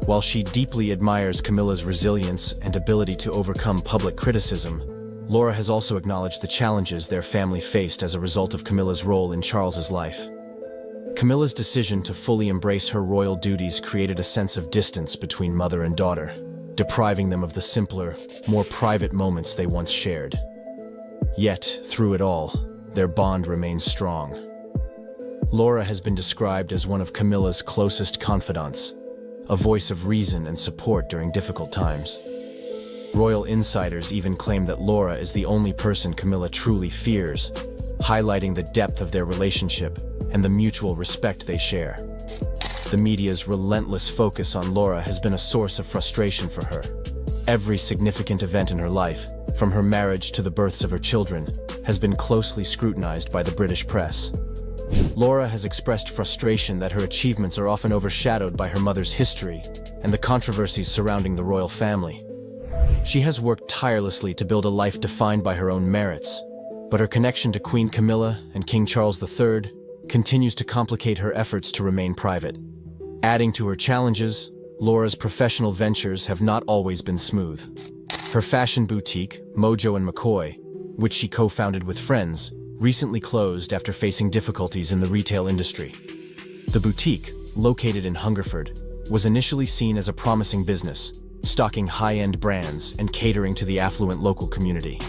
While she deeply admires Camilla's resilience and ability to overcome public criticism, Laura has also acknowledged the challenges their family faced as a result of Camilla's role in Charles's life. Camilla's decision to fully embrace her royal duties created a sense of distance between mother and daughter, depriving them of the simpler, more private moments they once shared. Yet, through it all, their bond remains strong. Laura has been described as one of Camilla's closest confidants, a voice of reason and support during difficult times. Royal insiders even claim that Laura is the only person Camilla truly fears, highlighting the depth of their relationship and the mutual respect they share. The media's relentless focus on Laura has been a source of frustration for her. Every significant event in her life, from her marriage to the births of her children, has been closely scrutinized by the British press. Laura has expressed frustration that her achievements are often overshadowed by her mother's history and the controversies surrounding the royal family. She has worked tirelessly to build a life defined by her own merits, but her connection to Queen Camilla and King Charles III continues to complicate her efforts to remain private. Adding to her challenges, Laura's professional ventures have not always been smooth. Her fashion boutique, Mojo & McCoy, which she co-founded with friends, recently closed after facing difficulties in the retail industry. The boutique, located in Hungerford, was initially seen as a promising business, stocking high-end brands and catering to the affluent local community.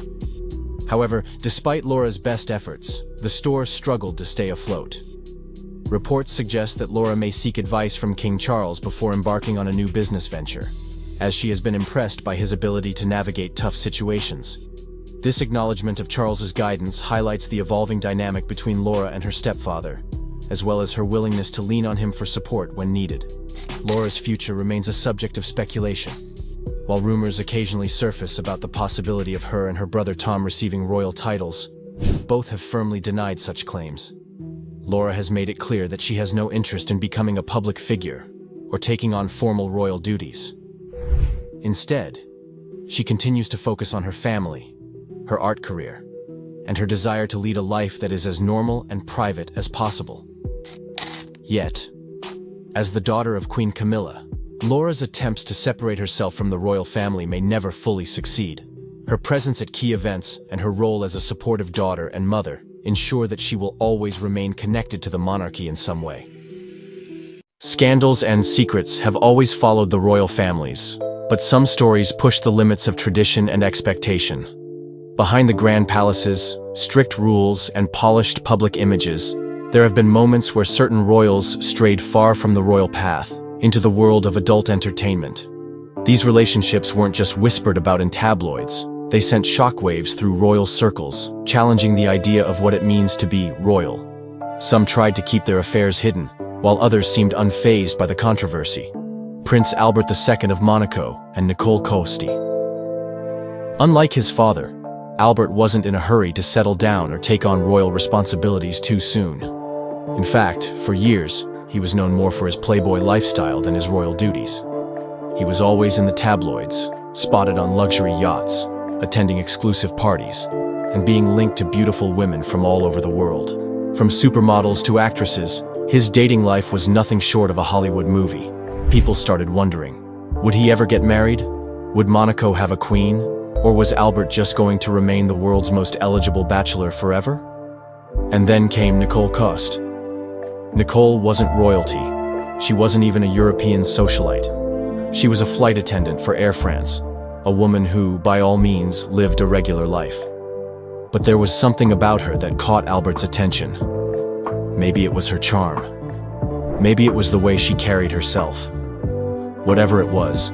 However, despite Laura's best efforts, the store struggled to stay afloat. Reports suggest that Laura may seek advice from King Charles before embarking on a new business venture, as she has been impressed by his ability to navigate tough situations. This acknowledgement of Charles's guidance highlights the evolving dynamic between Laura and her stepfather, as well as her willingness to lean on him for support when needed. Laura's future remains a subject of speculation. While rumors occasionally surface about the possibility of her and her brother Tom receiving royal titles, both have firmly denied such claims. Laura has made it clear that she has no interest in becoming a public figure or taking on formal royal duties. Instead, she continues to focus on her family, her art career, and her desire to lead a life that is as normal and private as possible. Yet, as the daughter of Queen Camilla, Laura's attempts to separate herself from the royal family may never fully succeed. Her presence at key events and her role as a supportive daughter and mother ensure that she will always remain connected to the monarchy in some way. Scandals and secrets have always followed the royal families, but some stories push the limits of tradition and expectation. Behind the grand palaces, strict rules, and polished public images, there have been moments where certain royals strayed far from the royal path, into the world of adult entertainment. These relationships weren't just whispered about in tabloids, they sent shockwaves through royal circles, challenging the idea of what it means to be royal. Some tried to keep their affairs hidden, while others seemed unfazed by the controversy. Prince Albert II of Monaco and Nicole Costi. Unlike his father, Albert wasn't in a hurry to settle down or take on royal responsibilities too soon. In fact, for years, he was known more for his playboy lifestyle than his royal duties. He was always in the tabloids, spotted on luxury yachts, attending exclusive parties, and being linked to beautiful women from all over the world. From supermodels to actresses, his dating life was nothing short of a Hollywood movie. People started wondering, would he ever get married? Would Monaco have a queen? Or was Albert just going to remain the world's most eligible bachelor forever? And then came Nicole Coste. Nicole wasn't royalty. She wasn't even a European socialite. She was a flight attendant for Air France, a woman who, by all means, lived a regular life. But there was something about her that caught Albert's attention. Maybe it was her charm. Maybe it was the way she carried herself. Whatever it was,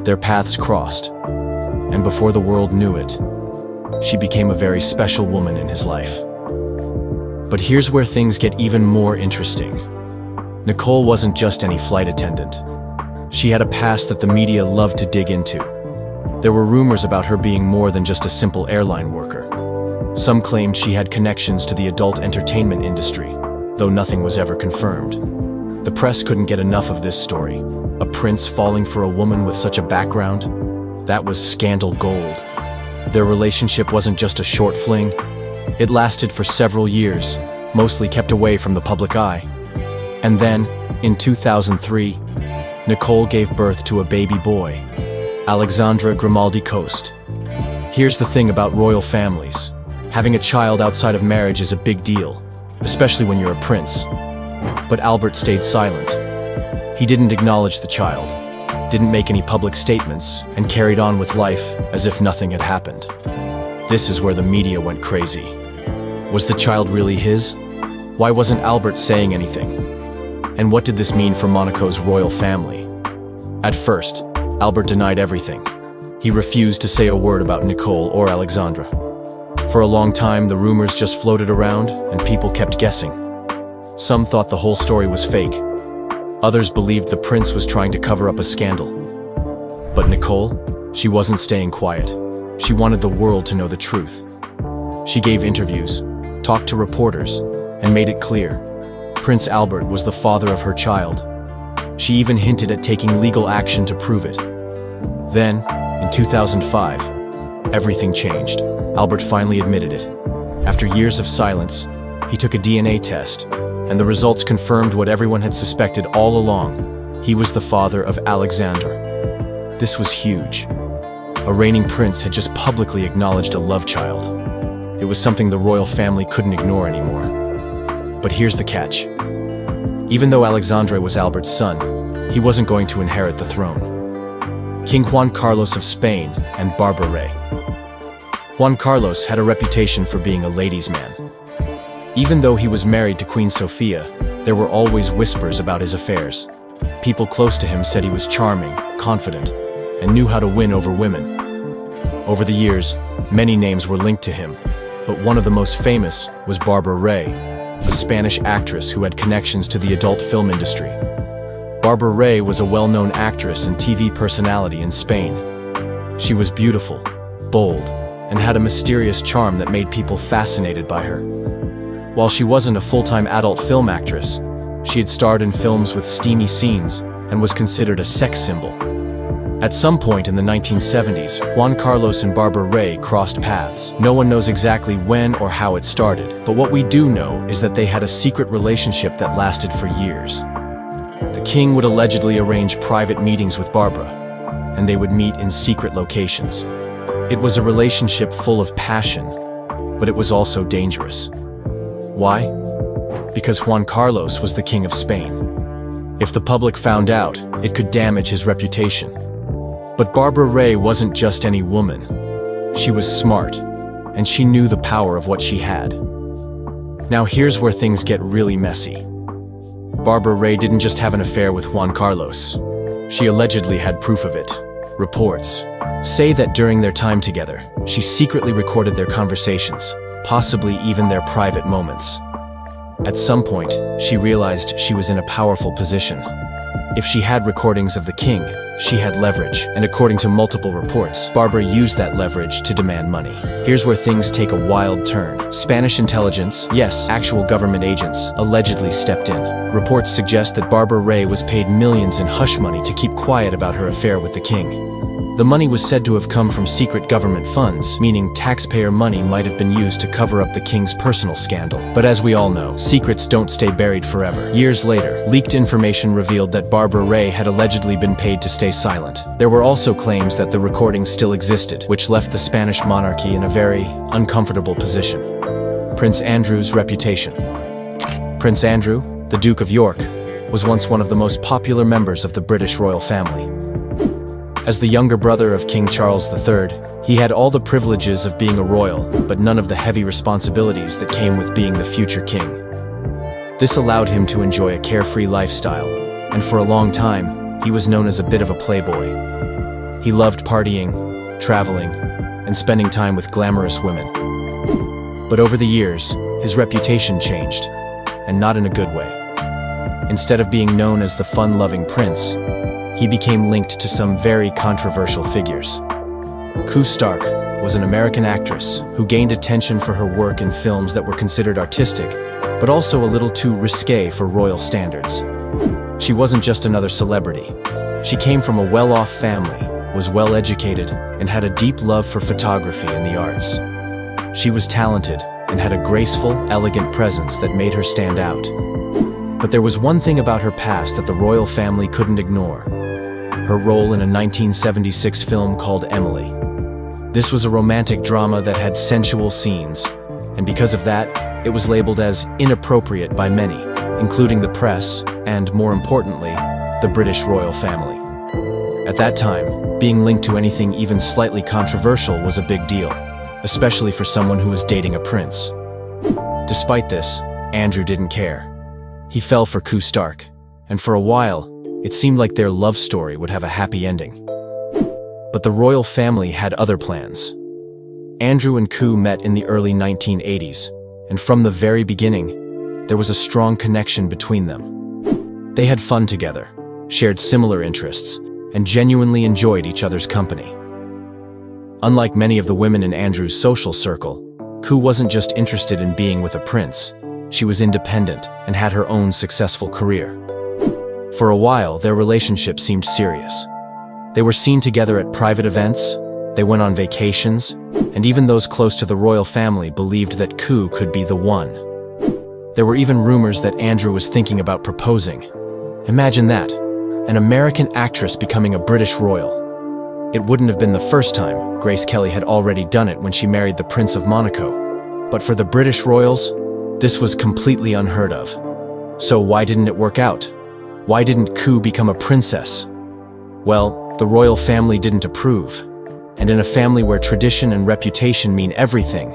their paths crossed, and before the world knew it, she became a very special woman in his life. But here's where things get even more interesting. Nicole wasn't just any flight attendant. She had a past that the media loved to dig into. There were rumors about her being more than just a simple airline worker. Some claimed she had connections to the adult entertainment industry, though nothing was ever confirmed. The press couldn't get enough of this story. A prince falling for a woman with such a background? That was scandal gold. Their relationship wasn't just a short fling. It lasted for several years, mostly kept away from the public eye. And then, in 2003, Nicole gave birth to a baby boy, Alexandre Grimaldi Coste. Here's the thing about royal families. Having a child outside of marriage is a big deal, especially when you're a prince. But Albert stayed silent. He didn't acknowledge the child, didn't make any public statements, and carried on with life as if nothing had happened. This is where the media went crazy. Was the child really his? Why wasn't Albert saying anything? And what did this mean for Monaco's royal family? At first, Albert denied everything. He refused to say a word about Nicole or Alexandra. For a long time, the rumors just floated around, and people kept guessing. Some thought the whole story was fake. Others believed the prince was trying to cover up a scandal. But Nicole, she wasn't staying quiet. She wanted the world to know the truth. She gave interviews, talked to reporters, and made it clear Prince Albert was the father of her child. She even hinted at taking legal action to prove it. Then, in 2005, everything changed. Albert finally admitted it. After years of silence, he took a DNA test, and the results confirmed what everyone had suspected all along. He was the father of Alexandra. This was huge. A reigning prince had just publicly acknowledged a love child. It was something the royal family couldn't ignore anymore. But here's the catch. Even though Alexandre was Albert's son, he wasn't going to inherit the throne. King Juan Carlos of Spain and Barbara Ray. Juan Carlos had a reputation for being a ladies' man. Even though he was married to Queen Sofia, there were always whispers about his affairs. People close to him said he was charming, confident, and knew how to win over women. Over the years, many names were linked to him, but one of the most famous was Barbara Ray, a Spanish actress who had connections to the adult film industry. Barbara Ray was a well-known actress and TV personality in Spain. She was beautiful, bold, and had a mysterious charm that made people fascinated by her. While she wasn't a full-time adult film actress, she had starred in films with steamy scenes and was considered a sex symbol. At some point in the 1970s, Juan Carlos and Barbara Ray crossed paths. No one knows exactly when or how it started, but what we do know is that they had a secret relationship that lasted for years. The king would allegedly arrange private meetings with Barbara, and they would meet in secret locations. It was a relationship full of passion, but it was also dangerous. Why? Because Juan Carlos was the King of Spain. If the public found out, it could damage his reputation. But Barbara Ray wasn't just any woman. She was smart, and she knew the power of what she had. Now here's where things get really messy. Barbara Ray didn't just have an affair with Juan Carlos. She allegedly had proof of it. Reports say that during their time together, she secretly recorded their conversations, possibly even their private moments. At some point, she realized she was in a powerful position. If she had recordings of the king, she had leverage, and according to multiple reports, Barbara used that leverage to demand money. Here's where things take a wild turn. Spanish intelligence, yes, actual government agents, allegedly stepped in. Reports suggest that Barbara Ray was paid millions in hush money to keep quiet about her affair with the king. The money was said to have come from secret government funds, meaning taxpayer money might have been used to cover up the king's personal scandal. But as we all know, secrets don't stay buried forever. Years later, leaked information revealed that Barbara Ray had allegedly been paid to stay silent. There were also claims that the recordings still existed, which left the Spanish monarchy in a very uncomfortable position. Prince Andrew's reputation. Prince Andrew, the Duke of York, was once one of the most popular members of the British royal family. As the younger brother of King Charles III, he had all the privileges of being a royal, but none of the heavy responsibilities that came with being the future king. This allowed him to enjoy a carefree lifestyle, and for a long time, he was known as a bit of a playboy. He loved partying, traveling, and spending time with glamorous women. But over the years, his reputation changed, and not in a good way. Instead of being known as the fun-loving prince, he became linked to some very controversial figures. Koo Stark was an American actress who gained attention for her work in films that were considered artistic, but also a little too risque for royal standards. She wasn't just another celebrity. She came from a well-off family, was well-educated, and had a deep love for photography and the arts. She was talented and had a graceful, elegant presence that made her stand out. But there was one thing about her past that the royal family couldn't ignore: her role in a 1976 film called Emily. This was a romantic drama that had sensual scenes, and because of that, it was labeled as inappropriate by many, including the press and, more importantly, the British royal family. At that time, being linked to anything even slightly controversial was a big deal, especially for someone who was dating a prince. Despite this, Andrew didn't care. He fell for Koo Stark, and for a while, it seemed like their love story would have a happy ending. But the royal family had other plans. Andrew and Koo met in the early 1980s, and from the very beginning, there was a strong connection between them. They had fun together, shared similar interests, and genuinely enjoyed each other's company. Unlike many of the women in Andrew's social circle, Koo wasn't just interested in being with a prince. She was independent and had her own successful career. For a while, their relationship seemed serious. They were seen together at private events, they went on vacations, and even those close to the royal family believed that Koo could be the one. There were even rumors that Andrew was thinking about proposing. Imagine that, an American actress becoming a British royal. It wouldn't have been the first time. Grace Kelly had already done it when she married the Prince of Monaco. But for the British royals, this was completely unheard of. So why didn't it work out? Why didn't Koo become a princess? Well, the royal family didn't approve. And in a family where tradition and reputation mean everything,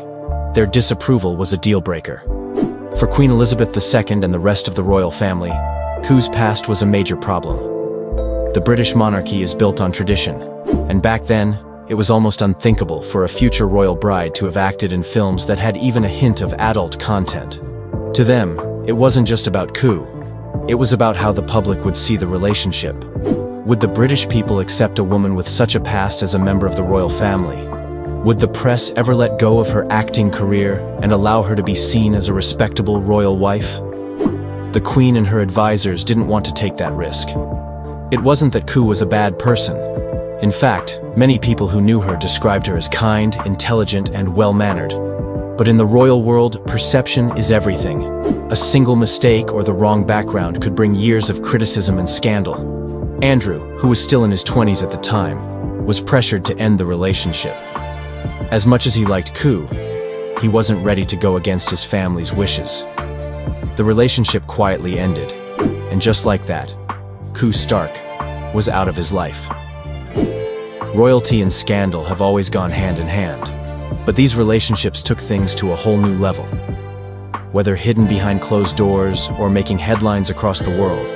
their disapproval was a deal-breaker. For Queen Elizabeth II and the rest of the royal family, Koo's past was a major problem. The British monarchy is built on tradition, and back then, it was almost unthinkable for a future royal bride to have acted in films that had even a hint of adult content. To them, it wasn't just about Koo. It was about how the public would see the relationship. Would the British people accept a woman with such a past as a member of the royal family? Would the press ever let go of her acting career and allow her to be seen as a respectable royal wife? The Queen and her advisors didn't want to take that risk. It wasn't that Koo was a bad person. In fact, many people who knew her described her as kind, intelligent, and well-mannered. But in the royal world, perception is everything. A single mistake or the wrong background could bring years of criticism and scandal. Andrew, who was still in his 20s at the time, was pressured to end the relationship. As much as he liked Koo, he wasn't ready to go against his family's wishes. The relationship quietly ended, and just like that, Koo Stark was out of his life. Royalty and scandal have always gone hand in hand, but these relationships took things to a whole new level. Whether hidden behind closed doors or making headlines across the world,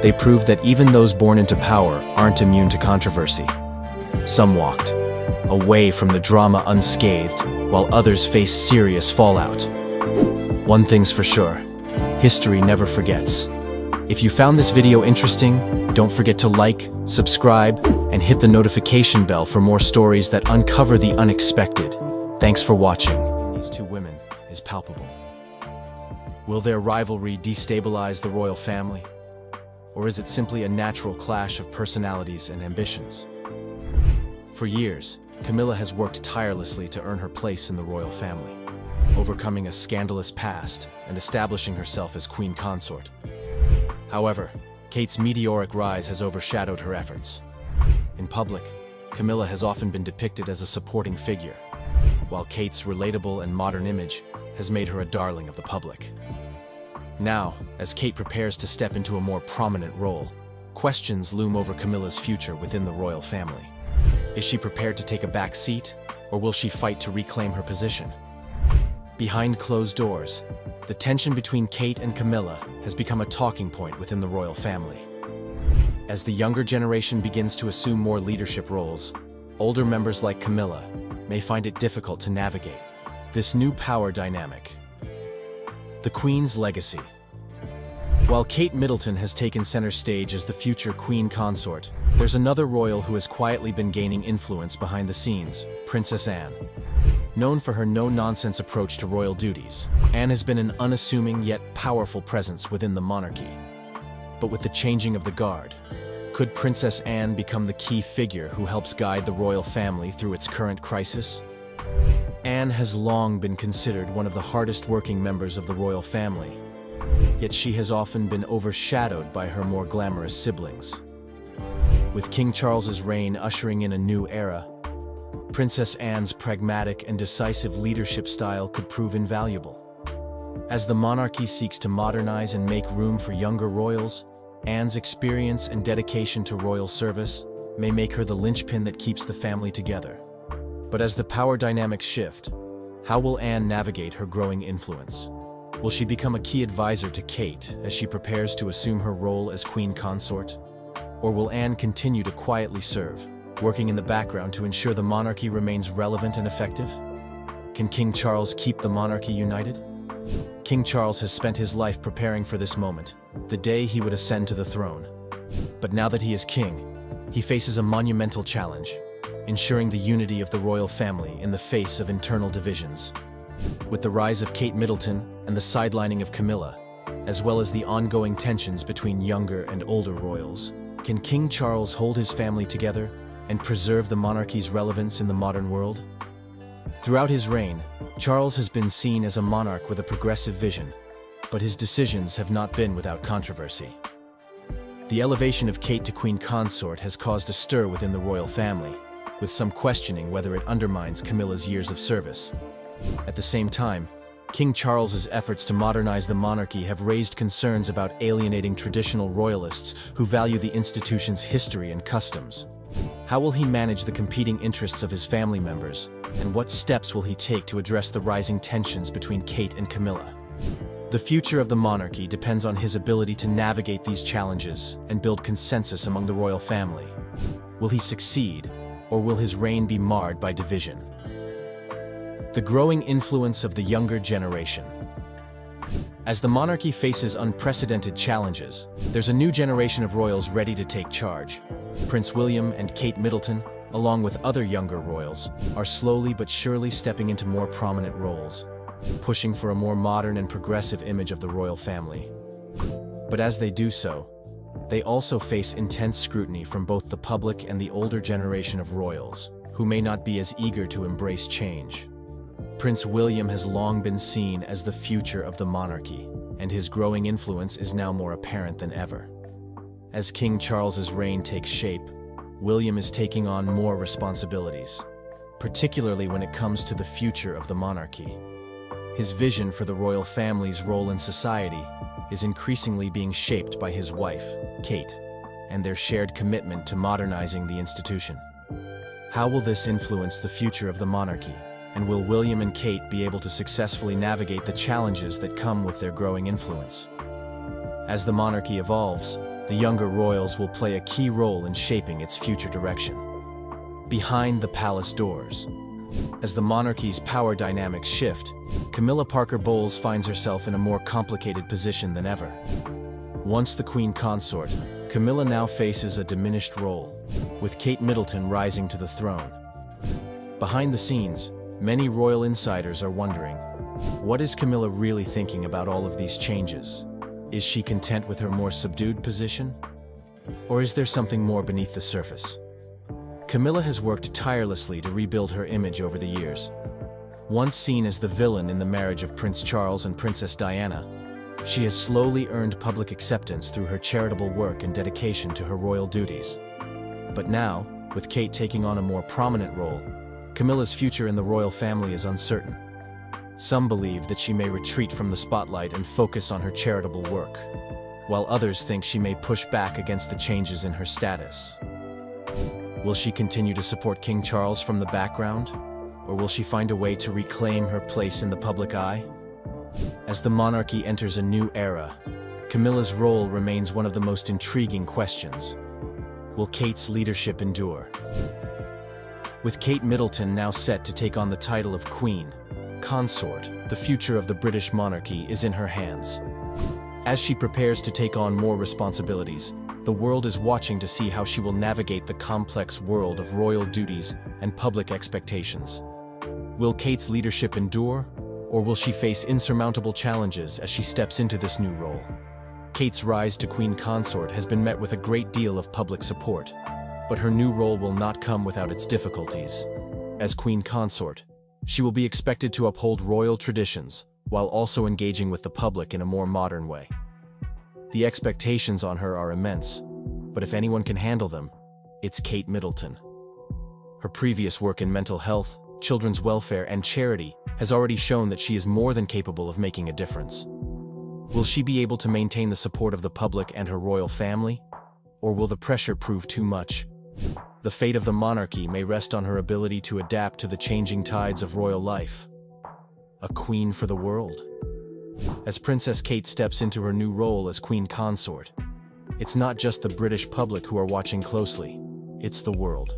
they proved that even those born into power aren't immune to controversy. Some walked away from the drama unscathed, while others faced serious fallout. One thing's for sure, history never forgets. If you found this video interesting, don't forget to like, subscribe, and hit the notification bell for more stories that uncover the unexpected. Thanks for watching. These two women is palpable. Will their rivalry destabilize the royal family? Or is it simply a natural clash of personalities and ambitions? For years, Camilla has worked tirelessly to earn her place in the royal family, overcoming a scandalous past and establishing herself as queen consort. However, Kate's meteoric rise has overshadowed her efforts. In public, Camilla has often been depicted as a supporting figure, while Kate's relatable and modern image has made her a darling of the public. Now, as Kate prepares to step into a more prominent role, questions loom over Camilla's future within the royal family. Is she prepared to take a back seat, or will she fight to reclaim her position? Behind closed doors, the tension between Kate and Camilla has become a talking point within the royal family. As the younger generation begins to assume more leadership roles, older members like Camilla may find it difficult to navigate this new power dynamic. The Queen's legacy. While Kate Middleton has taken center stage as the future queen consort, there's another royal who has quietly been gaining influence behind the scenes, Princess Anne. Known for her no-nonsense approach to royal duties, Anne has been an unassuming yet powerful presence within the monarchy. But with the changing of the guard, could Princess Anne become the key figure who helps guide the royal family through its current crisis? Anne has long been considered one of the hardest-working members of the royal family, yet she has often been overshadowed by her more glamorous siblings. With King Charles's reign ushering in a new era, Princess Anne's pragmatic and decisive leadership style could prove invaluable. As the monarchy seeks to modernize and make room for younger royals, Anne's experience and dedication to royal service may make her the linchpin that keeps the family together. But as the power dynamics shift, how will Anne navigate her growing influence? Will she become a key advisor to Kate as she prepares to assume her role as queen consort? Or will Anne continue to quietly serve, working in the background to ensure the monarchy remains relevant and effective? Can King Charles keep the monarchy united? King Charles has spent his life preparing for this moment, the day he would ascend to the throne. But now that he is king, he faces a monumental challenge, ensuring the unity of the royal family in the face of internal divisions. With the rise of Kate Middleton and the sidelining of Camilla, as well as the ongoing tensions between younger and older royals, can King Charles hold his family together and preserve the monarchy's relevance in the modern world? Throughout his reign, Charles has been seen as a monarch with a progressive vision, but his decisions have not been without controversy. The elevation of Kate to queen consort has caused a stir within the royal family, with some questioning whether it undermines Camilla's years of service. At the same time, King Charles's efforts to modernize the monarchy have raised concerns about alienating traditional royalists who value the institution's history and customs. How will he manage the competing interests of his family members, and what steps will he take to address the rising tensions between Kate and Camilla? The future of the monarchy depends on his ability to navigate these challenges and build consensus among the royal family. Will he succeed, or will his reign be marred by division? The growing influence of the younger generation. As the monarchy faces unprecedented challenges, there's a new generation of royals ready to take charge. Prince William and Kate Middleton, along with other younger royals, are slowly but surely stepping into more prominent roles, pushing for a more modern and progressive image of the royal family. But as they do so, they also face intense scrutiny from both the public and the older generation of royals, who may not be as eager to embrace change. Prince William has long been seen as the future of the monarchy, and his growing influence is now more apparent than ever. As King Charles's reign takes shape, William is taking on more responsibilities, particularly when it comes to the future of the monarchy. His vision for the royal family's role in society is increasingly being shaped by his wife, Kate, and their shared commitment to modernizing the institution. How will this influence the future of the monarchy? And will William and Kate be able to successfully navigate the challenges that come with their growing influence? As the monarchy evolves, the younger royals will play a key role in shaping its future direction. Behind the palace doors. As the monarchy's power dynamics shift, Camilla Parker Bowles finds herself in a more complicated position than ever. Once the Queen Consort, Camilla now faces a diminished role, with Kate Middleton rising to the throne. Behind the scenes, many royal insiders are wondering, what is Camilla really thinking about all of these changes? Is she content with her more subdued position? Or is there something more beneath the surface? Camilla has worked tirelessly to rebuild her image over the years. Once seen as the villain in the marriage of Prince Charles and Princess Diana, she has slowly earned public acceptance through her charitable work and dedication to her royal duties. But now, with Kate taking on a more prominent role, Camilla's future in the royal family is uncertain. Some believe that she may retreat from the spotlight and focus on her charitable work, while others think she may push back against the changes in her status. Will she continue to support King Charles from the background, or will she find a way to reclaim her place in the public eye? As the monarchy enters a new era, Camilla's role remains one of the most intriguing questions. Will Kate's leadership endure? With Kate Middleton now set to take on the title of Queen Consort, the future of the British monarchy is in her hands. As she prepares to take on more responsibilities, the world is watching to see how she will navigate the complex world of royal duties and public expectations. Will Kate's leadership endure, or will she face insurmountable challenges as she steps into this new role? Kate's rise to Queen Consort has been met with a great deal of public support, but her new role will not come without its difficulties. As Queen Consort, she will be expected to uphold royal traditions, while also engaging with the public in a more modern way. The expectations on her are immense, but if anyone can handle them, it's Kate Middleton. Her previous work in mental health, children's welfare, and charity has already shown that she is more than capable of making a difference. Will she be able to maintain the support of the public and her royal family? Or will the pressure prove too much? The fate of the monarchy may rest on her ability to adapt to the changing tides of royal life. A queen for the world? As Princess Kate steps into her new role as Queen Consort, it's not just the British public who are watching closely, it's the world.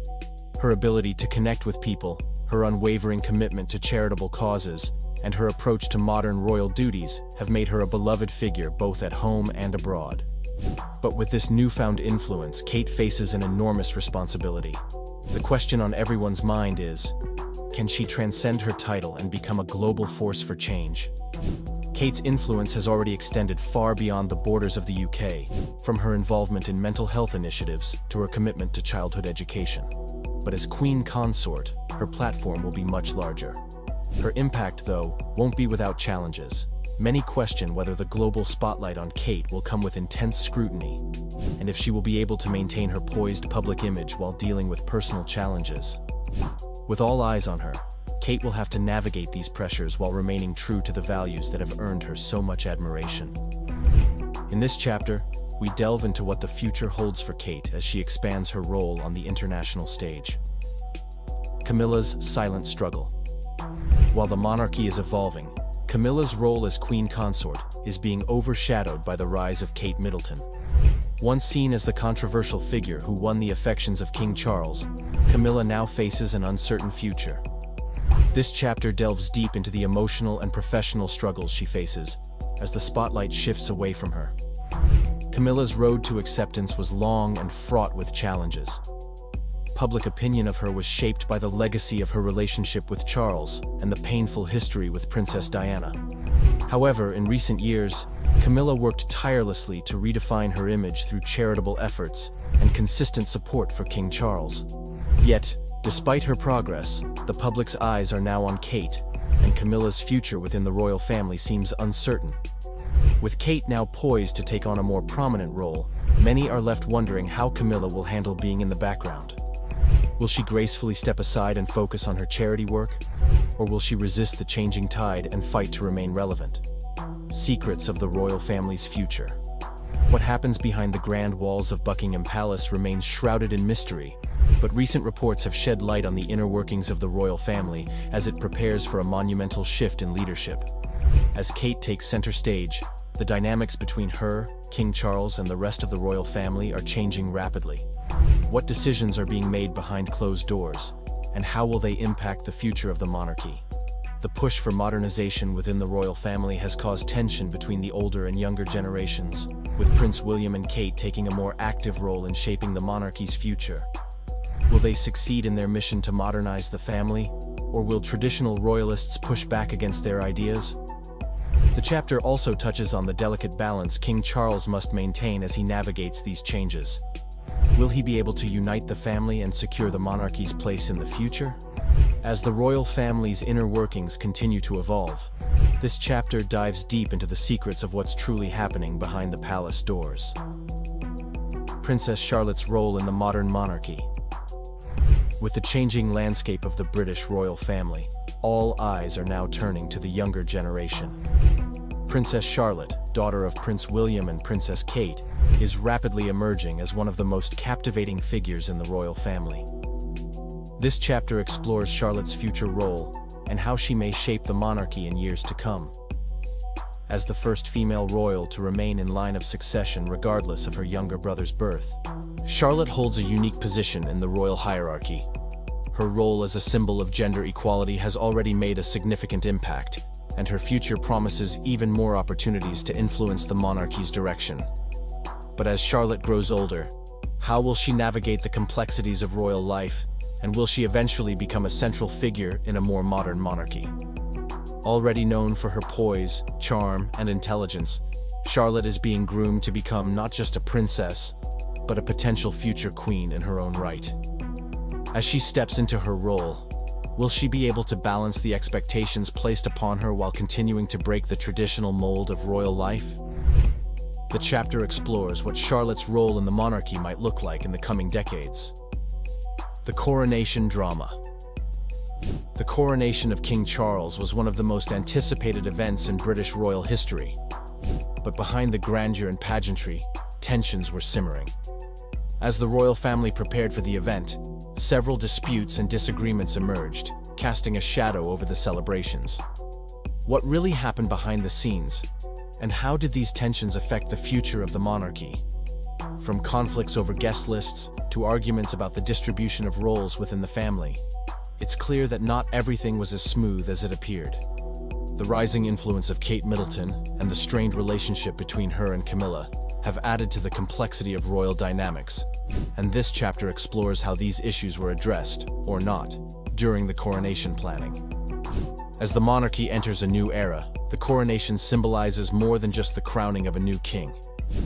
Her ability to connect with people, her unwavering commitment to charitable causes, and her approach to modern royal duties have made her a beloved figure both at home and abroad. But with this newfound influence, Kate faces an enormous responsibility. The question on everyone's mind is, can she transcend her title and become a global force for change? Kate's influence has already extended far beyond the borders of the UK, from her involvement in mental health initiatives to her commitment to childhood education. But as Queen Consort, her platform will be much larger. Her impact, though, won't be without challenges. Many question whether the global spotlight on Kate will come with intense scrutiny, and if she will be able to maintain her poised public image while dealing with personal challenges. With all eyes on her, Kate will have to navigate these pressures while remaining true to the values that have earned her so much admiration. In this chapter, we delve into what the future holds for Kate as she expands her role on the international stage. Camilla's silent struggle. While the monarchy is evolving, Camilla's role as Queen Consort is being overshadowed by the rise of Kate Middleton. Once seen as the controversial figure who won the affections of King Charles, Camilla now faces an uncertain future. This chapter delves deep into the emotional and professional struggles she faces as the spotlight shifts away from her. Camilla's road to acceptance was long and fraught with challenges. Public opinion of her was shaped by the legacy of her relationship with Charles and the painful history with Princess Diana. However, in recent years, Camilla worked tirelessly to redefine her image through charitable efforts and consistent support for King Charles. Yet, despite her progress, the public's eyes are now on Kate, and Camilla's future within the royal family seems uncertain. With Kate now poised to take on a more prominent role, many are left wondering how Camilla will handle being in the background. Will she gracefully step aside and focus on her charity work? Or will she resist the changing tide and fight to remain relevant? Secrets of the royal family's future. What happens behind the grand walls of Buckingham Palace remains shrouded in mystery, but recent reports have shed light on the inner workings of the royal family as it prepares for a monumental shift in leadership. As Kate takes center stage, the dynamics between her, King Charles, and the rest of the royal family are changing rapidly. What decisions are being made behind closed doors, and how will they impact the future of the monarchy? The push for modernization within the royal family has caused tension between the older and younger generations, with Prince William and Kate taking a more active role in shaping the monarchy's future. Will they succeed in their mission to modernize the family, or will traditional royalists push back against their ideas? The chapter also touches on the delicate balance King Charles must maintain as he navigates these changes. Will he be able to unite the family and secure the monarchy's place in the future? As the royal family's inner workings continue to evolve, this chapter dives deep into the secrets of what's truly happening behind the palace doors. Princess Charlotte's role in the modern monarchy. With the changing landscape of the British royal family, all eyes are now turning to the younger generation. Princess Charlotte, daughter of Prince William and Princess Kate, is rapidly emerging as one of the most captivating figures in the royal family. This chapter explores Charlotte's future role and how she may shape the monarchy in years to come. As the first female royal to remain in line of succession regardless of her younger brother's birth, Charlotte holds a unique position in the royal hierarchy. Her role as a symbol of gender equality has already made a significant impact, and her future promises even more opportunities to influence the monarchy's direction. But as Charlotte grows older, how will she navigate the complexities of royal life, and will she eventually become a central figure in a more modern monarchy? Already known for her poise, charm, and intelligence, Charlotte is being groomed to become not just a princess, but a potential future queen in her own right. As she steps into her role, will she be able to balance the expectations placed upon her while continuing to break the traditional mold of royal life? The chapter explores what Charlotte's role in the monarchy might look like in the coming decades. The coronation drama. The coronation of King Charles was one of the most anticipated events in British royal history. But behind the grandeur and pageantry, tensions were simmering. As the royal family prepared for the event, several disputes and disagreements emerged, casting a shadow over the celebrations. What really happened behind the scenes, and how did these tensions affect the future of the monarchy? From conflicts over guest lists to arguments about the distribution of roles within the family, it's clear that not everything was as smooth as it appeared. The rising influence of Kate Middleton and the strained relationship between her and Camilla have added to the complexity of royal dynamics, and this chapter explores how these issues were addressed, or not, during the coronation planning. As the monarchy enters a new era, the coronation symbolizes more than just the crowning of a new king.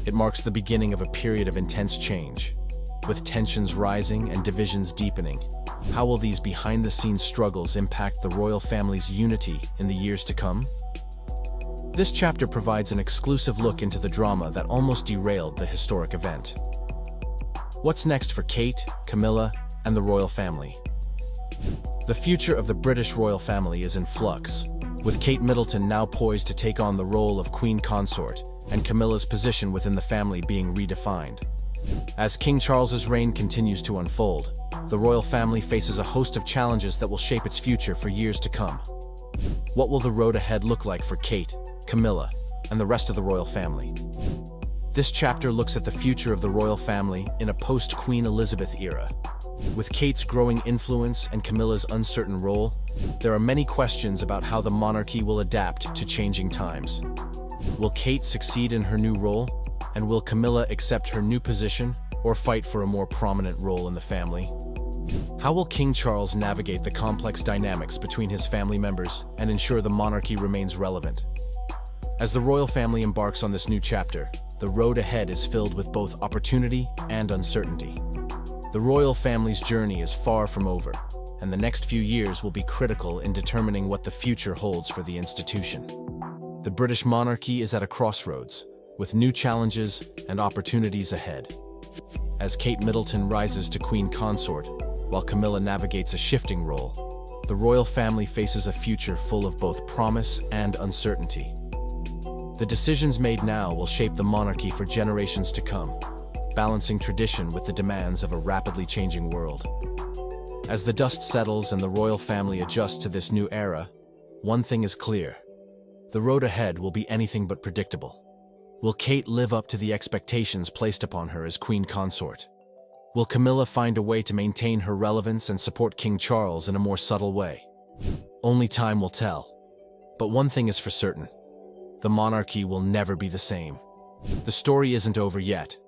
It marks the beginning of a period of intense change. With tensions rising and divisions deepening, how will these behind-the-scenes struggles impact the royal family's unity in the years to come? This chapter provides an exclusive look into the drama that almost derailed the historic event. What's next for Kate, Camilla, and the royal family? The future of the British royal family is in flux, with Kate Middleton now poised to take on the role of Queen Consort, and Camilla's position within the family being redefined. As King Charles's reign continues to unfold, the royal family faces a host of challenges that will shape its future for years to come. What will the road ahead look like for Kate, Camilla, and the rest of the royal family? This chapter looks at the future of the royal family in a post-Queen Elizabeth era. With Kate's growing influence and Camilla's uncertain role, there are many questions about how the monarchy will adapt to changing times. Will Kate succeed in her new role? And will Camilla accept her new position or fight for a more prominent role in the family? How will King Charles navigate the complex dynamics between his family members and ensure the monarchy remains relevant? As the royal family embarks on this new chapter, the road ahead is filled with both opportunity and uncertainty. The royal family's journey is far from over, and the next few years will be critical in determining what the future holds for the institution. The British monarchy is at a crossroads, with new challenges and opportunities ahead. As Kate Middleton rises to Queen Consort, while Camilla navigates a shifting role, the royal family faces a future full of both promise and uncertainty. The decisions made now will shape the monarchy for generations to come, balancing tradition with the demands of a rapidly changing world. As the dust settles and the royal family adjusts to this new era, one thing is clear: the road ahead will be anything but predictable. Will Kate live up to the expectations placed upon her as Queen Consort? Will Camilla find a way to maintain her relevance and support King Charles in a more subtle way? Only time will tell. But one thing is for certain. The monarchy will never be the same. The story isn't over yet.